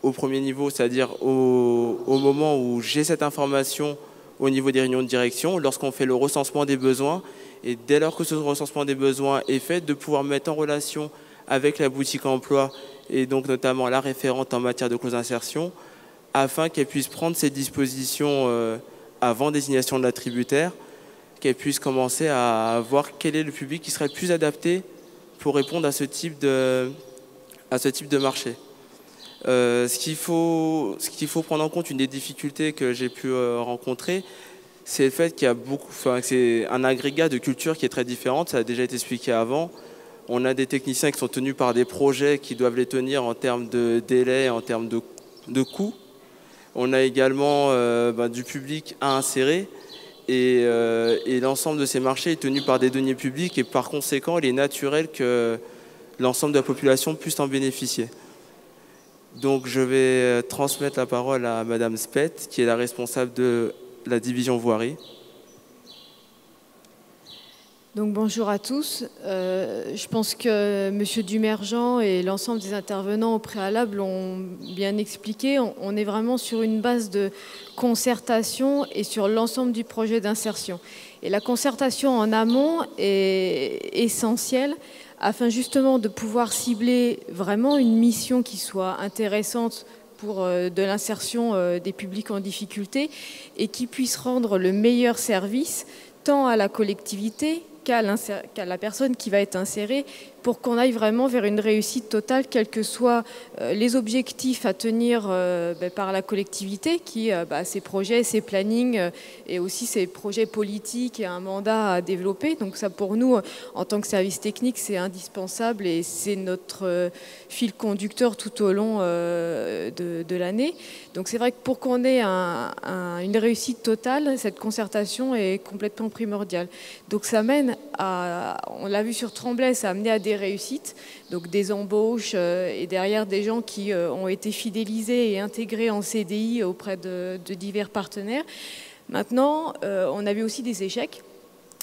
au premier niveau, c'est-à-dire au moment où j'ai cette information au niveau des réunions de direction, lorsqu'on fait le recensement des besoins, et dès lors que ce recensement des besoins est fait, de pouvoir mettre en relation avec la boutique emploi et donc notamment la référente en matière de clause d'insertion, afin qu'elle puisse prendre ses dispositions avant désignation de l'attributaire, qu'elle puisse commencer à voir quel est le public qui serait le plus adapté pour répondre à ce type de marché. Ce qu'il faut prendre en compte, une des difficultés que j'ai pu rencontrer, c'est le fait qu'il y a c'est un agrégat de culture qui est très différente, ça a déjà été expliqué avant. On a des techniciens qui sont tenus par des projets qui doivent les tenir en termes de délai, en termes de coûts. On a également du public à insérer et l'ensemble de ces marchés est tenu par des deniers publics et par conséquent, il est naturel que l'ensemble de la population puisse en bénéficier. Donc je vais transmettre la parole à Madame Spett, qui est la responsable de la division voirie. Donc bonjour à tous. Je pense que M. Dumergent et l'ensemble des intervenants au préalable l'ont bien expliqué. On est vraiment sur une base de concertation et sur l'ensemble du projet d'insertion. Et la concertation en amont est essentielle afin justement de pouvoir cibler vraiment une mission qui soit intéressante pour de l'insertion des publics en difficulté et qui puisse rendre le meilleur service tant à la collectivité qu'à la personne qui va être insérée pour qu'on aille vraiment vers une réussite totale, quels que soient les objectifs à tenir par la collectivité, qui ses projets, ses plannings et aussi ses projets politiques et un mandat à développer. Donc ça, pour nous, en tant que service technique, c'est indispensable et c'est notre fil conducteur tout au long de l'année. Donc c'est vrai que pour qu'on ait une réussite totale, cette concertation est complètement primordiale. Donc ça mène à, on l'a vu sur Tremblay, ça a amené à des réussites, donc des embauches et derrière des gens qui ont été fidélisés et intégrés en CDI auprès de divers partenaires. Maintenant, on a vu aussi des échecs.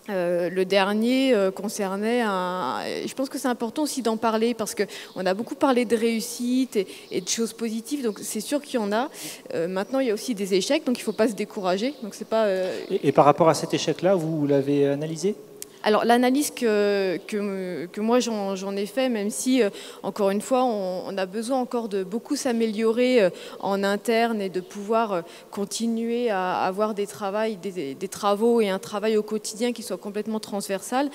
Le dernier concernait je pense que c'est important aussi d'en parler parce qu'on a beaucoup parlé de réussite et de choses positives, donc c'est sûr qu'il y en a. Maintenant, il y a aussi des échecs, donc il ne faut pas se décourager. Donc c'est pas, Et par rapport à cet échec-là, vous l'avez analysé ? Alors l'analyse que moi j'en ai fait, même si encore une fois on a besoin encore de beaucoup s'améliorer en interne et de pouvoir continuer à avoir des travaux et un travail au quotidien qui soit complètement transversal,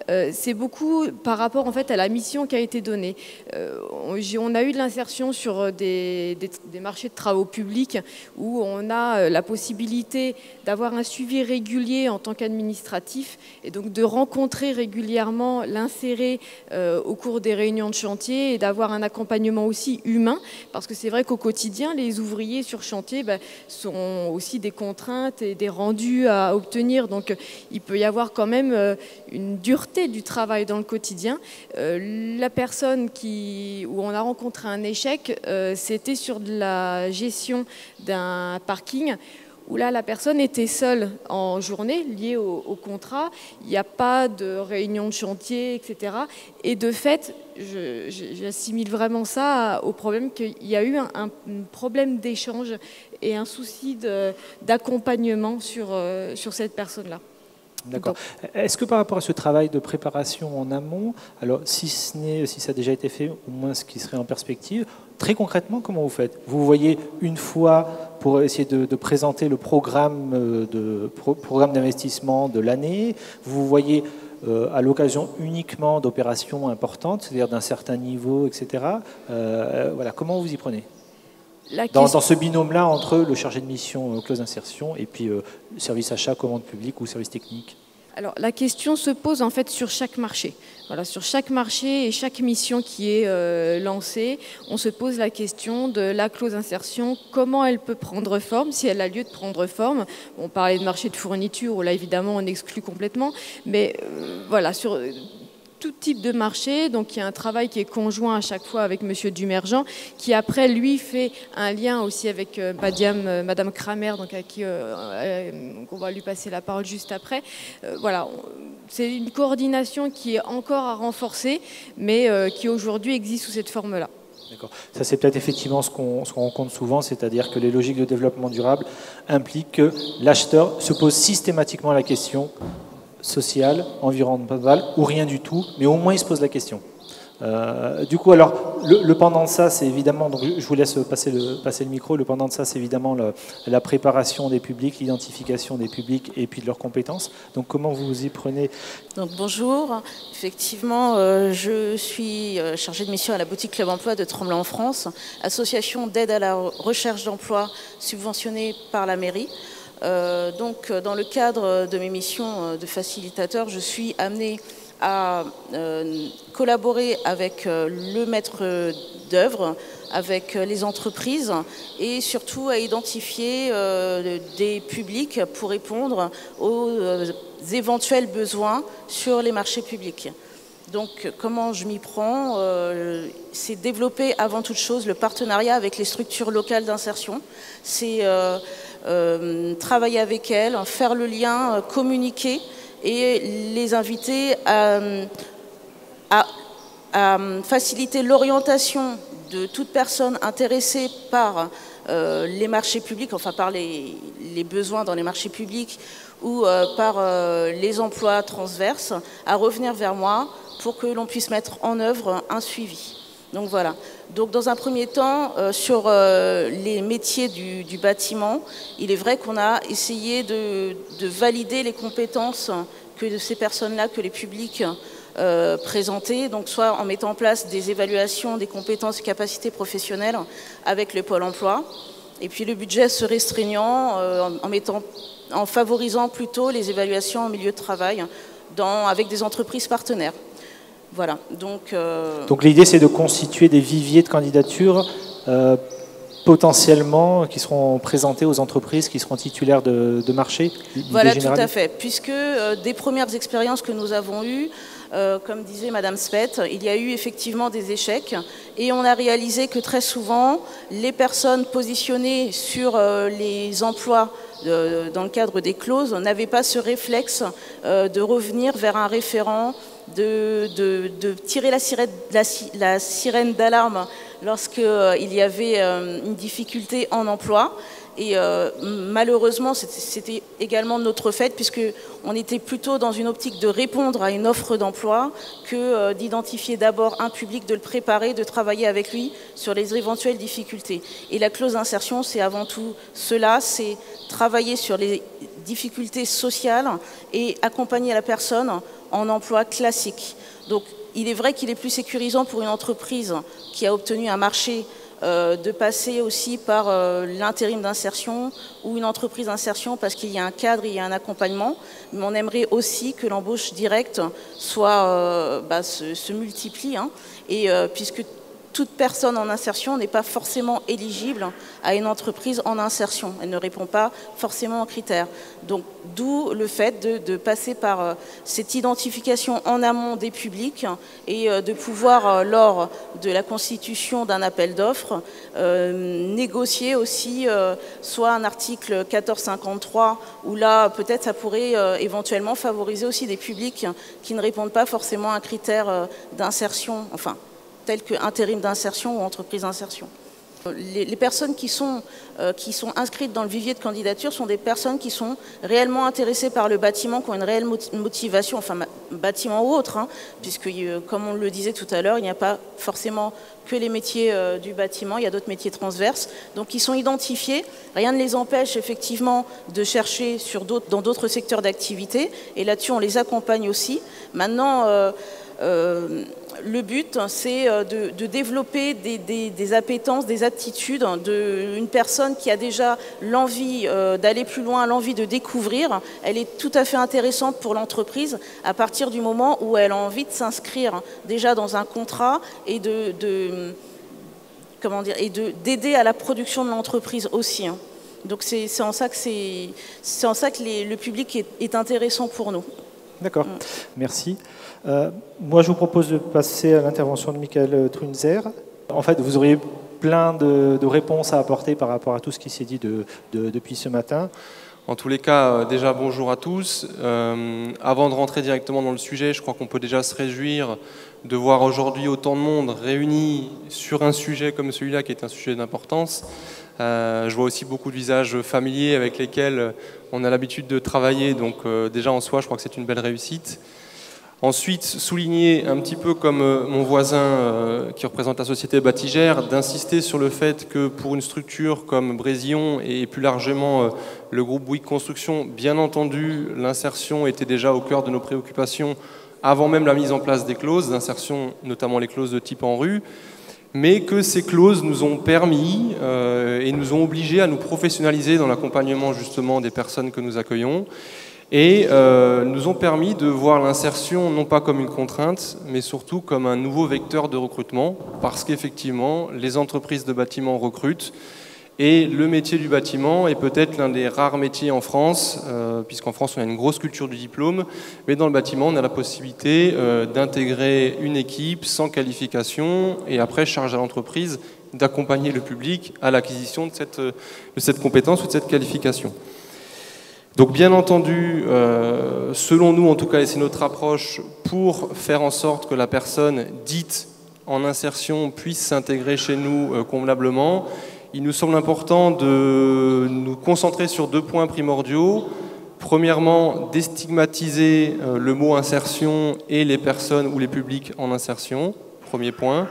c'est beaucoup par rapport en fait à la mission qui a été donnée. On a eu de l'insertion sur des marchés de travaux publics où on a la possibilité d'avoir un suivi régulier en tant qu'administratif et donc de rencontrer régulièrement, l'insérer au cours des réunions de chantier et d'avoir un accompagnement aussi humain, parce que c'est vrai qu'au quotidien, les ouvriers sur chantier sont aussi des contraintes et des rendus à obtenir, donc il peut y avoir quand même une dureté du travail dans le quotidien. La personne où on a rencontré un échec, c'était sur de la gestion d'un parking, où là, la personne était seule en journée, liée au contrat. Il n'y a pas de réunion de chantier, etc. Et de fait, j'assimile vraiment ça au problème qu'il y a eu un problème d'échange et un souci d'accompagnement sur cette personne-là. D'accord. Est-ce que par rapport à ce travail de préparation en amont, alors si ça a déjà été fait, au moins ce qui serait en perspective, très concrètement, comment vous faites? Vous voyez une fois pour essayer de présenter le programme d'investissement de l'année, vous voyez à l'occasion uniquement d'opérations importantes, c'est-à-dire d'un certain niveau, etc. Voilà, comment vous y prenez? Dans ce binôme-là entre le chargé de mission clause d'insertion et puis service achat, commande publique ou service technique? Alors la question se pose en fait sur chaque marché. Voilà, sur chaque marché et chaque mission qui est lancée, on se pose la question de la clause d'insertion, comment elle peut prendre forme, si elle a lieu de prendre forme. On parlait de marché de fourniture, où là évidemment on exclut complètement, mais voilà, sur tout type de marché, donc il y a un travail qui est conjoint à chaque fois avec Monsieur Dumergent, qui après lui fait un lien aussi avec Madame Kramer, donc à qui on va lui passer la parole juste après. Voilà, c'est une coordination qui est encore à renforcer, mais qui aujourd'hui existe sous cette forme-là. D'accord. Ça, c'est peut-être effectivement ce qu'on rencontre souvent, c'est-à-dire que les logiques de développement durable impliquent que l'acheteur se pose systématiquement la question sociale, environnementale, ou rien du tout, mais au moins il se pose la question. Du coup, alors, le pendant de ça, c'est évidemment, donc je vous laisse passer le micro, le pendant de ça, c'est évidemment la préparation des publics, l'identification des publics et puis de leurs compétences. Donc, comment vous vous y prenez? Donc, bonjour, effectivement, je suis chargée de mission à la boutique Club Emploi de Tremblay en France, association d'aide à la recherche d'emploi subventionnée par la mairie. Donc, dans le cadre de mes missions de facilitateur, je suis amenée à collaborer avec le maître d'œuvre, avec les entreprises et surtout à identifier des publics pour répondre aux éventuels besoins sur les marchés publics. Donc, comment je m'y prends? C'est développer avant toute chose le partenariat avec les structures locales d'insertion. C'est travailler avec elles, faire le lien, communiquer et les inviter à faciliter l'orientation de toute personne intéressée par les marchés publics, enfin par les besoins dans les marchés publics ou par les emplois transverses, à revenir vers moi pour que l'on puisse mettre en œuvre un suivi. Donc voilà. Donc dans un premier temps, sur les métiers du bâtiment, il est vrai qu'on a essayé de valider les compétences que de ces personnes-là, que les publics présentaient, donc soit en mettant en place des évaluations des compétences et capacités professionnelles avec le Pôle emploi, et puis le budget se restreignant en favorisant plutôt les évaluations en milieu de travail avec des entreprises partenaires. Voilà, donc l'idée, c'est de constituer des viviers de candidatures potentiellement qui seront présentés aux entreprises qui seront titulaires de marché. Voilà, tout à fait, puisque des premières expériences que nous avons eues, comme disait Madame Spett, il y a eu effectivement des échecs et on a réalisé que très souvent, les personnes positionnées sur les emplois dans le cadre des clauses n'avaient pas ce réflexe de revenir vers un référent de tirer la sirène d'alarme lorsqu'il y avait une difficulté en emploi. Et malheureusement, c'était également notre fait, puisqu'on était plutôt dans une optique de répondre à une offre d'emploi que d'identifier d'abord un public, de le préparer, de travailler avec lui sur les éventuelles difficultés. Et la clause d'insertion, c'est avant tout cela, c'est travailler sur les difficultés sociales et accompagner la personne en emploi classique. Donc, il est vrai qu'il est plus sécurisant pour une entreprise qui a obtenu un marché de passer aussi par l'intérim d'insertion ou une entreprise d'insertion parce qu'il y a un cadre, il y a un accompagnement. Mais on aimerait aussi que l'embauche directe soit, se multiplie, hein, et puisque toute personne en insertion n'est pas forcément éligible à une entreprise en insertion. Elle ne répond pas forcément aux critères. Donc, d'où le fait de passer par cette identification en amont des publics et de pouvoir, lors de la constitution d'un appel d'offres, négocier aussi soit un article 1453, où là, peut-être, ça pourrait éventuellement favoriser aussi des publics qui ne répondent pas forcément à un critère d'insertion, enfin, tels que intérim d'insertion ou entreprise d'insertion. Les personnes qui sont inscrites dans le vivier de candidature sont des personnes qui sont réellement intéressées par le bâtiment, qui ont une réelle motivation, enfin bâtiment ou autre, hein, puisque comme on le disait tout à l'heure, il n'y a pas forcément que les métiers du bâtiment, il y a d'autres métiers transverses, donc ils sont identifiés. Rien ne les empêche effectivement de chercher dans d'autres secteurs d'activité, et là-dessus on les accompagne aussi. Maintenant, le but, c'est de développer des appétences, des aptitudes d'une personne qui a déjà l'envie d'aller plus loin, l'envie de découvrir. Elle est tout à fait intéressante pour l'entreprise à partir du moment où elle a envie de s'inscrire déjà dans un contrat et d'aider à la production de l'entreprise aussi, hein. Donc c'est en ça que le public est intéressant pour nous. D'accord, merci. Moi, je vous propose de passer à l'intervention de Michael Trunzer. En fait, vous auriez plein de réponses à apporter par rapport à tout ce qui s'est dit depuis ce matin. En tous les cas, déjà bonjour à tous. Avant de rentrer directement dans le sujet, je crois qu'on peut déjà se réjouir de voir aujourd'hui autant de monde réuni sur un sujet comme celui-là qui est un sujet d'importance. Je vois aussi beaucoup de visages familiers avec lesquels on a l'habitude de travailler, donc déjà en soi, je crois que c'est une belle réussite. Ensuite, souligner un petit peu comme mon voisin qui représente la société Batigère, d'insister sur le fait que pour une structure comme Brésillon et plus largement le groupe Bouygues Construction, bien entendu, l'insertion était déjà au cœur de nos préoccupations avant même la mise en place des clauses d'insertion, notamment les clauses de type en rue, mais que ces clauses nous ont permis et nous ont obligés à nous professionnaliser dans l'accompagnement justement des personnes que nous accueillons, et nous ont permis de voir l'insertion non pas comme une contrainte, mais surtout comme un nouveau vecteur de recrutement, parce qu'effectivement, les entreprises de bâtiment recrutent, et le métier du bâtiment est peut-être l'un des rares métiers en France, puisqu'en France on a une grosse culture du diplôme, mais dans le bâtiment on a la possibilité d'intégrer une équipe sans qualification, et après charge à l'entreprise d'accompagner le public à l'acquisition de cette compétence ou de cette qualification. Donc bien entendu, selon nous en tout cas, et c'est notre approche, pour faire en sorte que la personne dite en insertion puisse s'intégrer chez nous convenablement, il nous semble important de nous concentrer sur deux points primordiaux. Premièrement, déstigmatiser le mot insertion et les personnes ou les publics en insertion, premier point.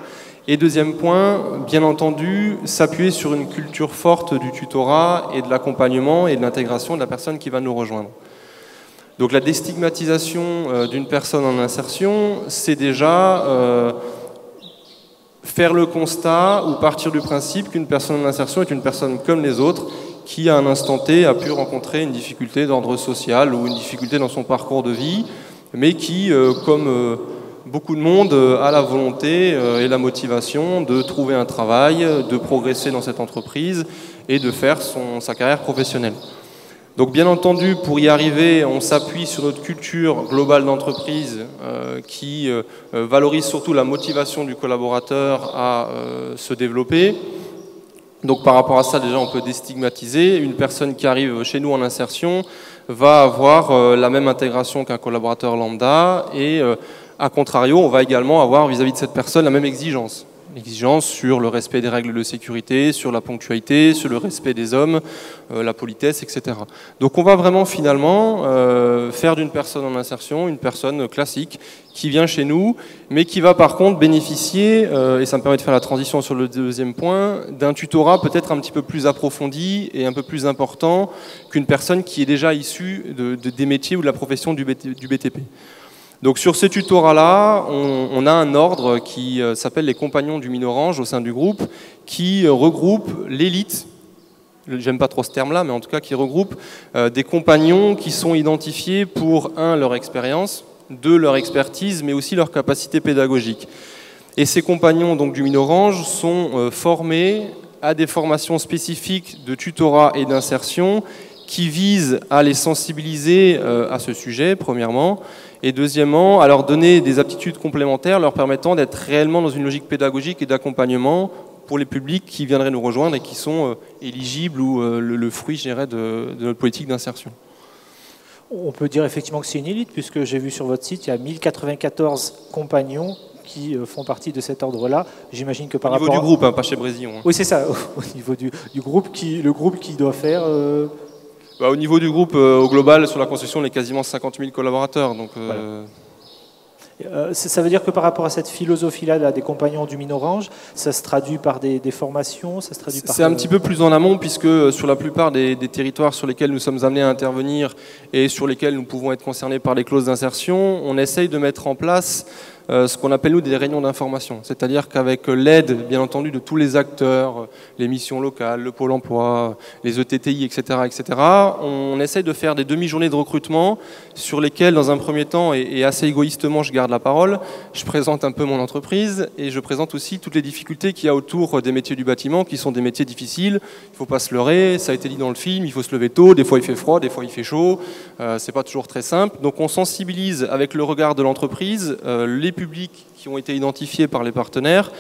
Et deuxième point, bien entendu, s'appuyer sur une culture forte du tutorat et de l'accompagnement et de l'intégration de la personne qui va nous rejoindre. Donc la déstigmatisation d'une personne en insertion, c'est déjà faire le constat ou partir du principe qu'une personne en insertion est une personne comme les autres qui, à un instant T, a pu rencontrer une difficulté d'ordre social ou une difficulté dans son parcours de vie, mais qui, comme beaucoup de monde, a la volonté et la motivation de trouver un travail, de progresser dans cette entreprise et de faire sa carrière professionnelle. Donc bien entendu, pour y arriver, on s'appuie sur notre culture globale d'entreprise qui valorise surtout la motivation du collaborateur à se développer. Donc par rapport à ça, déjà on peut déstigmatiser. Une personne qui arrive chez nous en insertion va avoir la même intégration qu'un collaborateur lambda et A contrario, on va également avoir vis-à-vis de cette personne la même exigence. Exigence sur le respect des règles de sécurité, sur la ponctualité, sur le respect des hommes, la politesse, etc. Donc on va vraiment finalement faire d'une personne en insertion une personne classique qui vient chez nous, mais qui va par contre bénéficier, et ça me permet de faire la transition sur le deuxième point, d'un tutorat peut-être un petit peu plus approfondi et un peu plus important qu'une personne qui est déjà issue des métiers ou de la profession du BTP. Donc sur ce tutorat-là, on a un ordre qui s'appelle les compagnons du Minorange au sein du groupe, qui regroupe l'élite, j'aime pas trop ce terme-là, mais en tout cas qui regroupe des compagnons qui sont identifiés pour, 1, leur expérience, 2, leur expertise, mais aussi leur capacité pédagogique. Et ces compagnons donc, du Minorange sont formés à des formations spécifiques de tutorat et d'insertion qui visent à les sensibiliser à ce sujet, premièrement, et deuxièmement, à leur donner des aptitudes complémentaires leur permettant d'être réellement dans une logique pédagogique et d'accompagnement pour les publics qui viendraient nous rejoindre et qui sont éligibles ou le fruit, je dirais, de notre politique d'insertion. On peut dire effectivement que c'est une élite, puisque j'ai vu sur votre site, il y a 1094 compagnons qui font partie de cet ordre-là. J'imagine que par rapport... Au niveau du groupe, hein, pas chez Brésillon. Hein. Oui, c'est ça, au niveau du groupe, le groupe qui doit faire... Au niveau du groupe, au global, sur la construction, on est quasiment 50 000 collaborateurs. Donc, voilà. Ça veut dire que par rapport à cette philosophie-là des compagnons du Minorange, ça se traduit par des formations, ça se traduit par... C'est un petit peu plus en amont, puisque sur la plupart des territoires sur lesquels nous sommes amenés à intervenir et sur lesquels nous pouvons être concernés par les clauses d'insertion, on essaye de mettre en place ce qu'on appelle nous des réunions d'information. C'est-à-dire qu'avec l'aide, bien entendu, de tous les acteurs, les missions locales, le Pôle emploi, les ETTI, etc., on essaye de faire des demi-journées de recrutement sur lesquelles, dans un premier temps, et assez égoïstement, je garde la parole, je présente un peu mon entreprise et je présente aussi toutes les difficultés qu'il y a autour des métiers du bâtiment, qui sont des métiers difficiles. Il ne faut pas se leurrer, ça a été dit dans le film, il faut se lever tôt, des fois il fait froid, des fois il fait chaud, c'est pas toujours très simple. Donc on sensibilise avec le regard de l'entreprise les publics qui ont été identifiés par les partenaires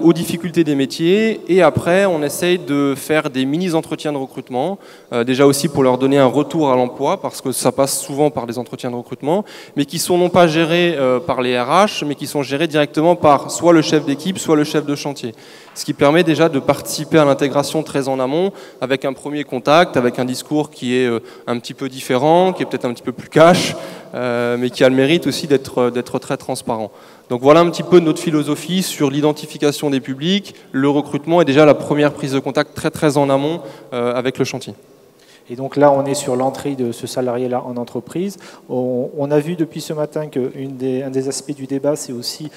aux difficultés des métiers, et après on essaye de faire des mini-entretiens de recrutement, déjà aussi pour leur donner un retour à l'emploi, parce que ça passe souvent par des entretiens de recrutement, mais qui sont non pas gérés par les RH, mais qui sont gérés directement par soit le chef d'équipe, soit le chef de chantier. Ce qui permet déjà de participer à l'intégration très en amont, avec un premier contact, avec un discours qui est un petit peu différent, qui est peut-être un petit peu plus cash, mais qui a le mérite aussi d'être très transparent. Donc voilà un petit peu notre philosophie sur l'identification des publics, le recrutement et déjà la première prise de contact très en amont avec le chantier. Et donc là, on est sur l'entrée de ce salarié-là en entreprise. On a vu depuis ce matin qu'un des aspects du débat, c'est aussi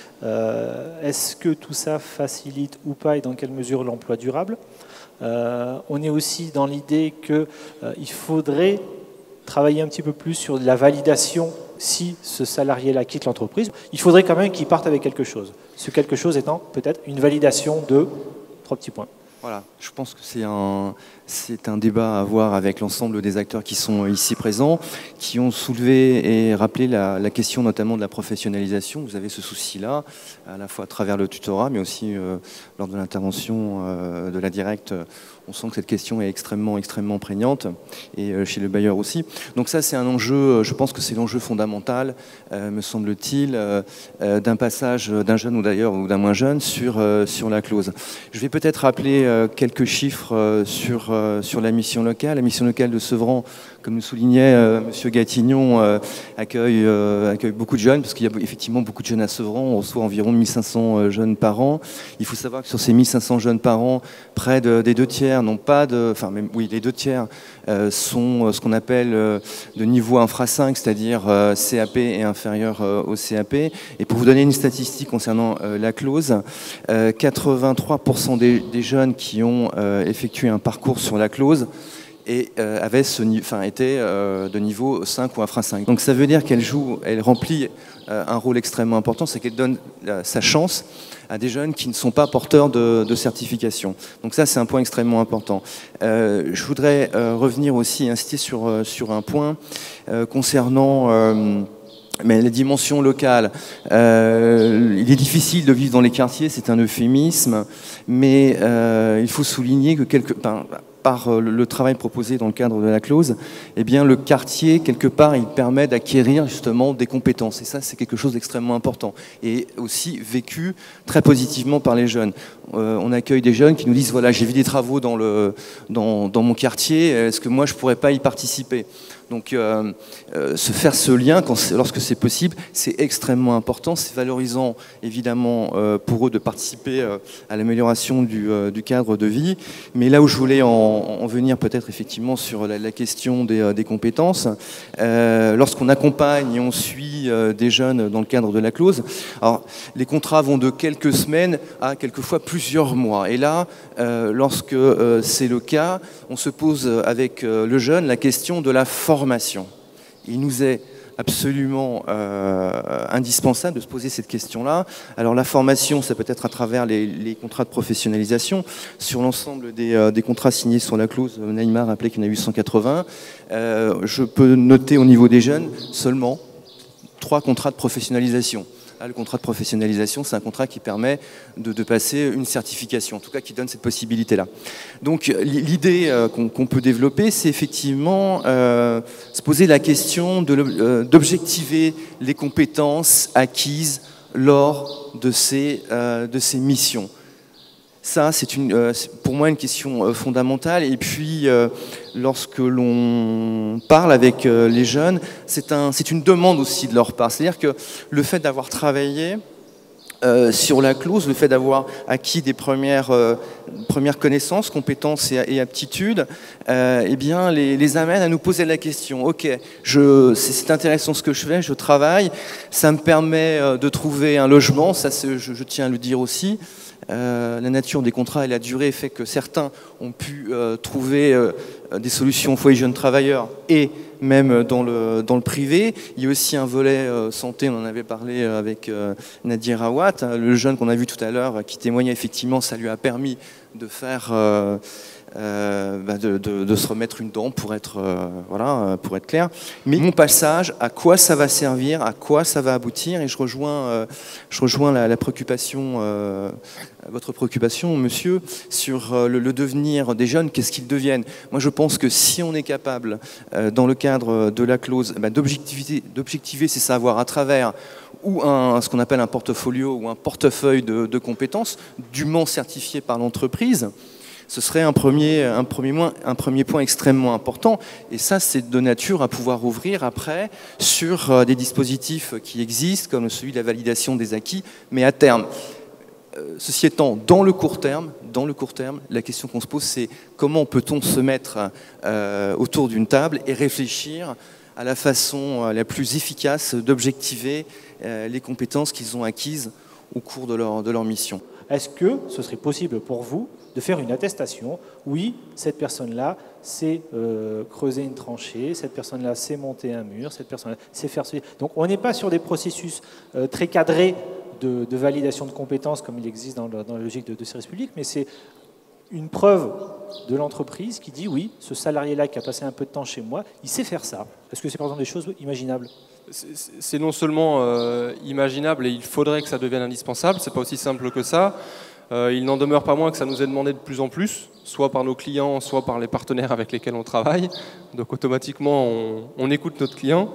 est-ce que tout ça facilite ou pas et dans quelle mesure l'emploi durable. On est aussi dans l'idée qu'il faudrait travailler un petit peu plus sur la validation si ce salarié-là quitte l'entreprise. Il faudrait quand même qu'il parte avec quelque chose. Ce quelque chose étant peut-être une validation de 3 petits points. Voilà, je pense que c'est un débat à avoir avec l'ensemble des acteurs qui sont ici présents, qui ont soulevé et rappelé la question notamment de la professionnalisation. Vous avez ce souci-là, à la fois à travers le tutorat, mais aussi lors de l'intervention de la directe. On sent que cette question est extrêmement prégnante, et chez le bailleur aussi. Donc ça, c'est un enjeu, je pense que c'est l'enjeu fondamental, me semble-t-il, d'un passage d'un jeune ou d'ailleurs ou d'un moins jeune sur la clause. Je vais peut-être rappeler quelques chiffres sur la mission locale. La mission locale de Sevran, comme nous soulignait M. Gatignon, accueille beaucoup de jeunes, parce qu'il y a effectivement beaucoup de jeunes à Sevran. On reçoit environ 1500 jeunes par an. Il faut savoir que sur ces 1500 jeunes par an, près des 2 tiers n'ont pas de... Enfin, même, oui, les 2 tiers sont ce qu'on appelle de niveau infra 5, c'est-à-dire CAP et inférieur au CAP. Et pour vous donner une statistique concernant la clause, 83% des jeunes qui ont effectué un parcours sur la clause et était de niveau 5 ou infra 5. Donc ça veut dire elle remplit un rôle extrêmement important, c'est qu'elle donne sa chance à des jeunes qui ne sont pas porteurs de certification. Donc ça, c'est un point extrêmement important. Je voudrais revenir aussi, insister sur un point concernant... mais la dimension locale, il est difficile de vivre dans les quartiers, c'est un euphémisme, mais il faut souligner que par le travail proposé dans le cadre de la clause, eh bien, le quartier, quelque part, il permet d'acquérir justement des compétences. Et ça, c'est quelque chose d'extrêmement important. Et aussi vécu très positivement par les jeunes. On accueille des jeunes qui nous disent, voilà, j'ai vu des travaux dans mon quartier, est-ce que moi, je ne pourrais pas y participer ? Donc, se faire ce lien, lorsque c'est possible, c'est extrêmement important. C'est valorisant, évidemment, pour eux de participer à l'amélioration du cadre de vie. Mais là où je voulais en venir peut-être effectivement sur la question des compétences, lorsqu'on accompagne et on suit des jeunes dans le cadre de la clause, alors, les contrats vont de quelques semaines à quelquefois plusieurs mois. Et là, lorsque c'est le cas, on se pose avec le jeune la question de la formation. Il nous est absolument indispensable de se poser cette question-là. Alors la formation, ça peut être à travers les contrats de professionnalisation. Sur l'ensemble des contrats signés sur la clause, Naïma a rappelé qu'il y en a eu 180. Je peux noter au niveau des jeunes seulement 3 contrats de professionnalisation. Là, le contrat de professionnalisation, c'est un contrat qui permet de passer une certification, en tout cas qui donne cette possibilité-là. Donc l'idée qu'on peut développer, c'est effectivement se poser la question d'objectiver les compétences acquises lors de ces missions. Ça, c'est pour moi une question fondamentale. Et puis, lorsque l'on parle avec les jeunes, c'est une demande aussi de leur part. C'est-à-dire que le fait d'avoir travaillé sur la clause, le fait d'avoir acquis des premières connaissances, compétences et aptitudes, eh bien, les amène à nous poser la question. Ok, c'est intéressant ce que je fais, je travaille, ça me permet de trouver un logement, ça je tiens à le dire aussi. La nature des contrats et la durée fait que certains ont pu trouver des solutions au foyer jeunes travailleurs et même dans le privé. Il y a aussi un volet santé, on en avait parlé avec Nadir Awad, le jeune qu'on a vu tout à l'heure qui témoignait effectivement, ça lui a permis de faire... de se remettre une dent pour être clair. Mais mon passage, à quoi ça va servir, à quoi ça va aboutir, et je rejoins la préoccupation, votre préoccupation, monsieur, sur le devenir des jeunes, qu'est-ce qu'ils deviennent. Moi, je pense que si on est capable, dans le cadre de la clause, d'objectiver ces savoirs à travers ou ce qu'on appelle un portfolio ou un portefeuille de compétences, dûment certifié par l'entreprise, ce serait un premier point extrêmement important. Et ça, c'est de nature à pouvoir ouvrir après sur des dispositifs qui existent, comme celui de la validation des acquis, mais à terme. Ceci étant, dans le court terme, la question qu'on se pose, c'est comment peut-on se mettre autour d'une table et réfléchir à la façon la plus efficace d'objectiver les compétences qu'ils ont acquises au cours de leur mission. Est-ce que ce serait possible pour vous de faire une attestation? Oui, cette personne-là sait creuser une tranchée, cette personne-là sait monter un mur, cette personne-là sait faire ceci. Donc on n'est pas sur des processus très cadrés de validation de compétences comme il existe dans la logique de service public, mais c'est une preuve de l'entreprise qui dit oui, ce salarié-là qui a passé un peu de temps chez moi, il sait faire ça. Est-ce que c'est par exemple des choses imaginables? C'est non seulement imaginable et il faudrait que ça devienne indispensable, c'est pas aussi simple que ça. Il n'en demeure pas moins que ça nous est demandé de plus en plus, soit par nos clients, soit par les partenaires avec lesquels on travaille. Donc automatiquement, on écoute notre client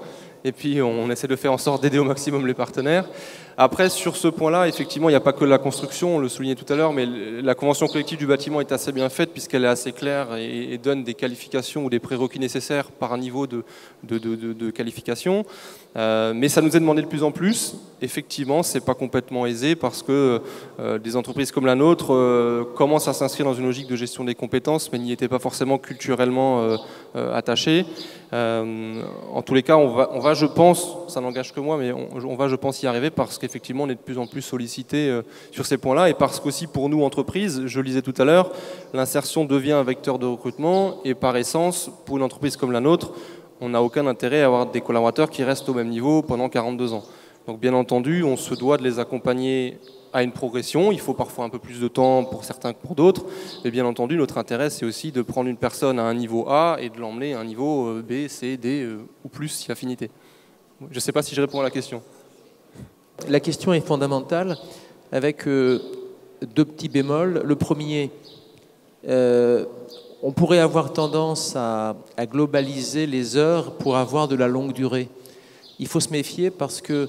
et puis on essaie de faire en sorte d'aider au maximum les partenaires. Après, sur ce point-là, effectivement, il n'y a pas que la construction, on le soulignait tout à l'heure, mais la convention collective du bâtiment est assez bien faite puisqu'elle est assez claire et donne des qualifications ou des prérequis nécessaires par niveau de qualification. Mais ça nous est demandé de plus en plus. Effectivement, c'est pas complètement aisé parce que des entreprises comme la nôtre commencent à s'inscrire dans une logique de gestion des compétences, mais n'y étaient pas forcément culturellement attachées. En tous les cas, on va, je pense, ça n'engage que moi, mais on va, je pense, y arriver parce qu'effectivement, on est de plus en plus sollicité sur ces points-là et parce qu'aussi pour nous, entreprises, je le disais tout à l'heure, l'insertion devient un vecteur de recrutement et par essence, pour une entreprise comme la nôtre, on n'a aucun intérêt à avoir des collaborateurs qui restent au même niveau pendant 42 ans. Donc bien entendu, on se doit de les accompagner à une progression. Il faut parfois un peu plus de temps pour certains que pour d'autres. Mais bien entendu, notre intérêt, c'est aussi de prendre une personne à un niveau A et de l'emmener à un niveau B, C, D ou plus si affinité. Je ne sais pas si je réponds à la question. La question est fondamentale avec deux petits bémols. Le premier, on pourrait avoir tendance à globaliser les heures pour avoir de la longue durée. Il faut se méfier parce que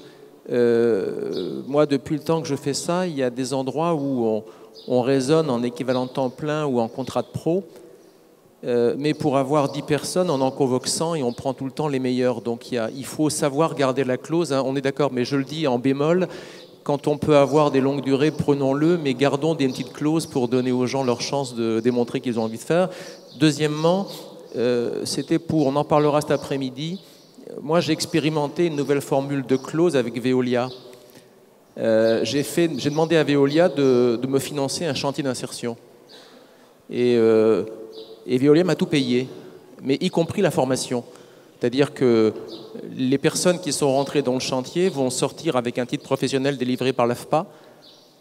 moi, depuis le temps que je fais ça, il y a des endroits où on raisonne en équivalent temps plein ou en contrat de pro, mais pour avoir 10 personnes, on en convoque 100 et on prend tout le temps les meilleurs. Donc il faut savoir garder la clause, hein, on est d'accord, mais je le dis en bémol, quand on peut avoir des longues durées, prenons-le, mais gardons des petites clauses pour donner aux gens leur chance de démontrer qu'ils ont envie de faire. Deuxièmement, c'était on en parlera cet après-midi, moi j'ai expérimenté une nouvelle formule de clause avec Veolia. J'ai demandé à Veolia de me financer un chantier d'insertion. Et Veolia m'a tout payé, mais y compris la formation. C'est-à-dire que les personnes qui sont rentrées dans le chantier vont sortir avec un titre professionnel délivré par l'AFPA.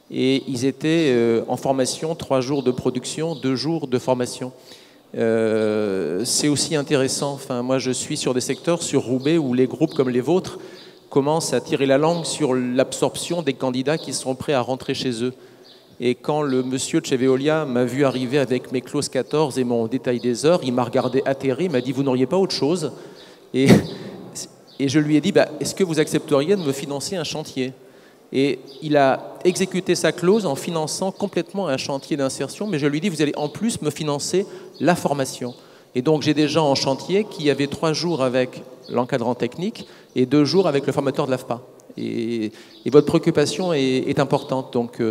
Et ils étaient en formation, 3 jours de production, 2 jours de formation. C'est aussi intéressant. Enfin, moi, je suis sur des secteurs, sur Roubaix, où les groupes comme les vôtres commencent à tirer la langue sur l'absorption des candidats qui sont prêts à rentrer chez eux. Et quand le monsieur de chez Veolia m'a vu arriver avec mes clauses 14 et mon détail des heures, il m'a regardé atterré, il m'a dit « Vous n'auriez pas autre chose ?» Et je lui ai dit est-ce que vous accepteriez de me financer un chantier? Et il a exécuté sa clause en finançant complètement un chantier d'insertion, mais je lui ai dit vous allez en plus me financer la formation. Et donc j'ai des gens en chantier qui avaient 3 jours avec l'encadrant technique et 2 jours avec le formateur de l'AFPA. Et votre préoccupation est importante. Donc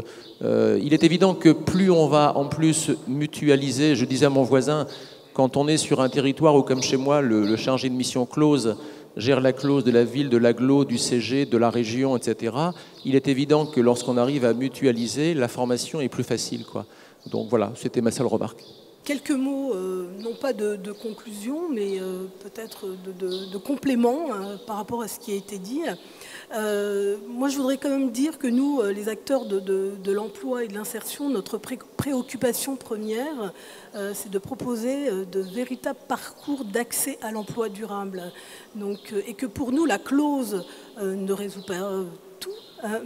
il est évident que plus on va en plus mutualiser, je disais à mon voisin, quand on est sur un territoire où, comme chez moi, le chargé de mission clause gère la clause de la ville, de l'agglo, du CG, de la région, etc., il est évident que lorsqu'on arrive à mutualiser, la formation est plus facile, quoi. Donc voilà, c'était ma seule remarque. Quelques mots, non pas de conclusion, mais peut-être de complément par rapport à ce qui a été dit. Moi, je voudrais quand même dire que nous, les acteurs de l'emploi et de l'insertion, notre préoccupation première, c'est de proposer de véritables parcours d'accès à l'emploi durable. Donc, et que pour nous, la clause ne résout pas tout,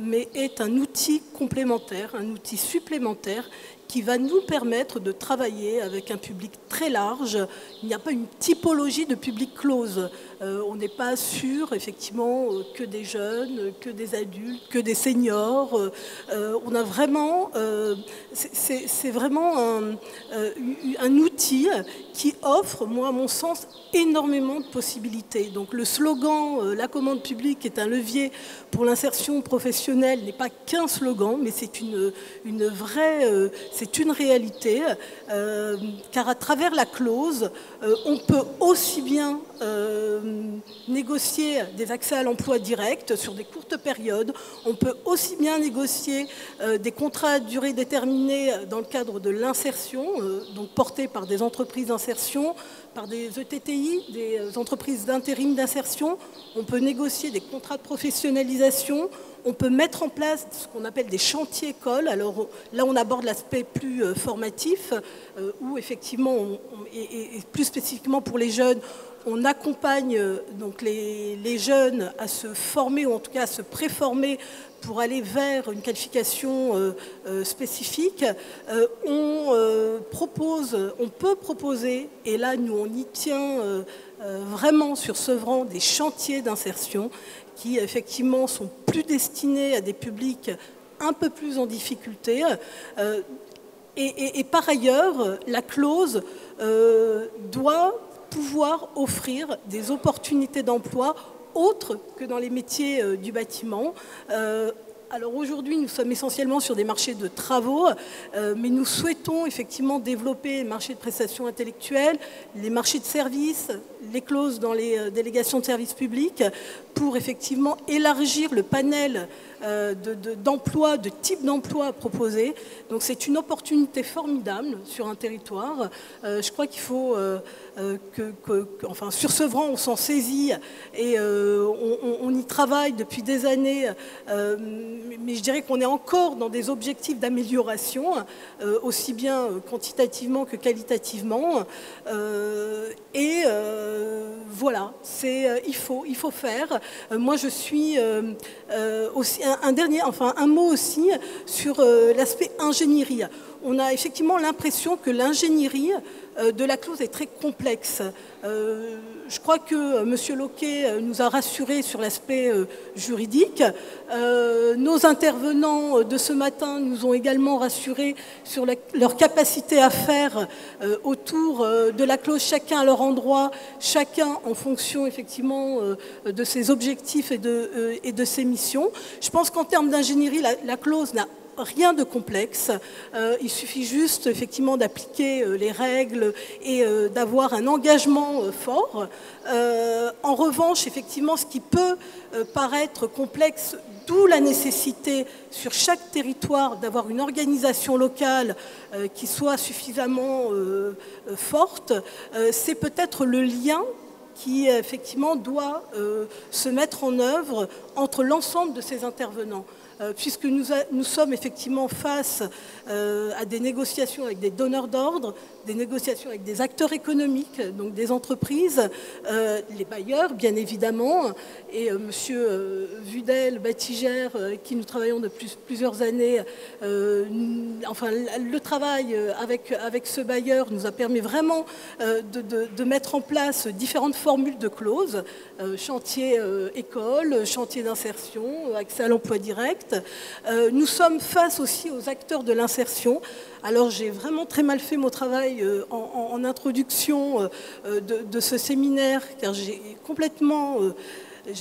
mais est un outil complémentaire, un outil supplémentaire qui va nous permettre de travailler avec un public très large. Il n'y a pas une typologie de public close. On n'est pas sûr, effectivement, que des jeunes, que des adultes, que des seniors. On a vraiment... c'est vraiment un outil qui offre, moi, à mon sens, énormément de possibilités. Donc le slogan « La commande publique est un levier pour l'insertion professionnelle » n'est pas qu'un slogan, mais c'est une vraie... c'est une réalité, car à travers la clause, on peut aussi bien négocier des accès à l'emploi direct sur des courtes périodes, on peut aussi bien négocier des contrats à durée déterminée dans le cadre de l'insertion, donc portés par des entreprises d'insertion, par des ETTI, des entreprises d'intérim d'insertion, on peut négocier des contrats de professionnalisation, on peut mettre en place ce qu'on appelle des chantiers écoles. Alors là, on aborde l'aspect plus formatif, où effectivement, et plus spécifiquement pour les jeunes, on accompagne donc les jeunes à se former, ou en tout cas à se préformer pour aller vers une qualification spécifique. On peut proposer, et là nous on y tient vraiment sur Sevran, des chantiers d'insertion qui effectivement sont plus destinés à des publics un peu plus en difficulté. Et par ailleurs, la clause doit pouvoir offrir des opportunités d'emploi autres que dans les métiers du bâtiment. Alors aujourd'hui, nous sommes essentiellement sur des marchés de travaux, mais nous souhaitons effectivement développer les marchés de prestations intellectuelles, les marchés de services, les clauses dans les délégations de services publics, pour effectivement élargir le panel d'emplois, de types d'emplois proposés. Donc c'est une opportunité formidable sur un territoire. Je crois qu'il faut enfin, sur Sevran, on s'en saisit et on y travaille depuis des années, mais je dirais qu'on est encore dans des objectifs d'amélioration, aussi bien quantitativement que qualitativement. Voilà, il faut faire. Moi, je suis aussi un mot aussi sur l'aspect ingénierie. on a effectivement l'impression que l'ingénierie de la clause est très complexe. Je crois que M. Loquet nous a rassurés sur l'aspect juridique. Nos intervenants de ce matin nous ont également rassurés sur leur capacité à faire autour de la clause, chacun à leur endroit, chacun en fonction effectivement de ses objectifs et de ses missions. Je pense qu'en termes d'ingénierie, la clause n'a rien de complexe, il suffit juste effectivement d'appliquer les règles et d'avoir un engagement fort. En revanche, effectivement, ce qui peut paraître complexe, d'où la nécessité sur chaque territoire d'avoir une organisation locale qui soit suffisamment forte, c'est peut-être le lien qui effectivement doit se mettre en œuvre entre l'ensemble de ces intervenants. Puisque nous sommes effectivement face à des négociations avec des donneurs d'ordre, des négociations avec des acteurs économiques, donc des entreprises, les bailleurs bien évidemment, et M. Vudel, Batigère, avec qui nous travaillons depuis plusieurs années, enfin le travail avec ce bailleur nous a permis vraiment de mettre en place différentes formules de clauses, chantier école, chantier d'insertion, accès à l'emploi direct. Nous sommes face aussi aux acteurs de l'insertion. Alors j'ai vraiment très mal fait mon travail en introduction de ce séminaire, car j'ai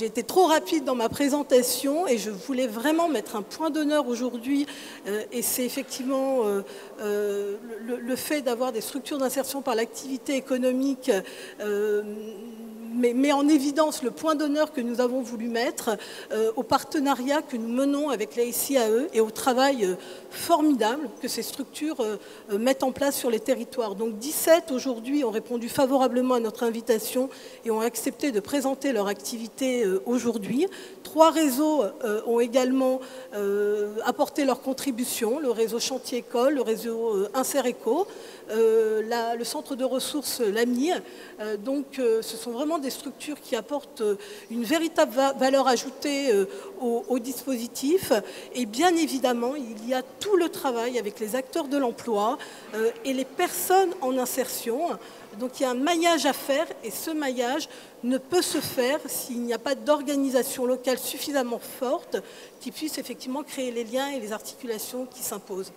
été trop rapide dans ma présentation et je voulais vraiment mettre un point d'honneur aujourd'hui, et c'est effectivement le fait d'avoir des structures d'insertion par l'activité économique met en évidence le point d'honneur que nous avons voulu mettre au partenariat que nous menons avec la SIAE et au travail formidable que ces structures mettent en place sur les territoires. Donc 17 aujourd'hui ont répondu favorablement à notre invitation et ont accepté de présenter leur activité aujourd'hui. 3 réseaux ont également apporté leur contribution, le réseau Chantier École, le réseau Inser-Éco, le centre de ressources l'AMI. Donc ce sont vraiment des structures qui apportent une véritable valeur ajoutée au dispositif. Et bien évidemment, il y a tout le travail avec les acteurs de l'emploi et les personnes en insertion. Donc il y a un maillage à faire et ce maillage ne peut se faire s'il n'y a pas d'organisation locale suffisamment forte qui puisse effectivement créer les liens et les articulations qui s'imposent.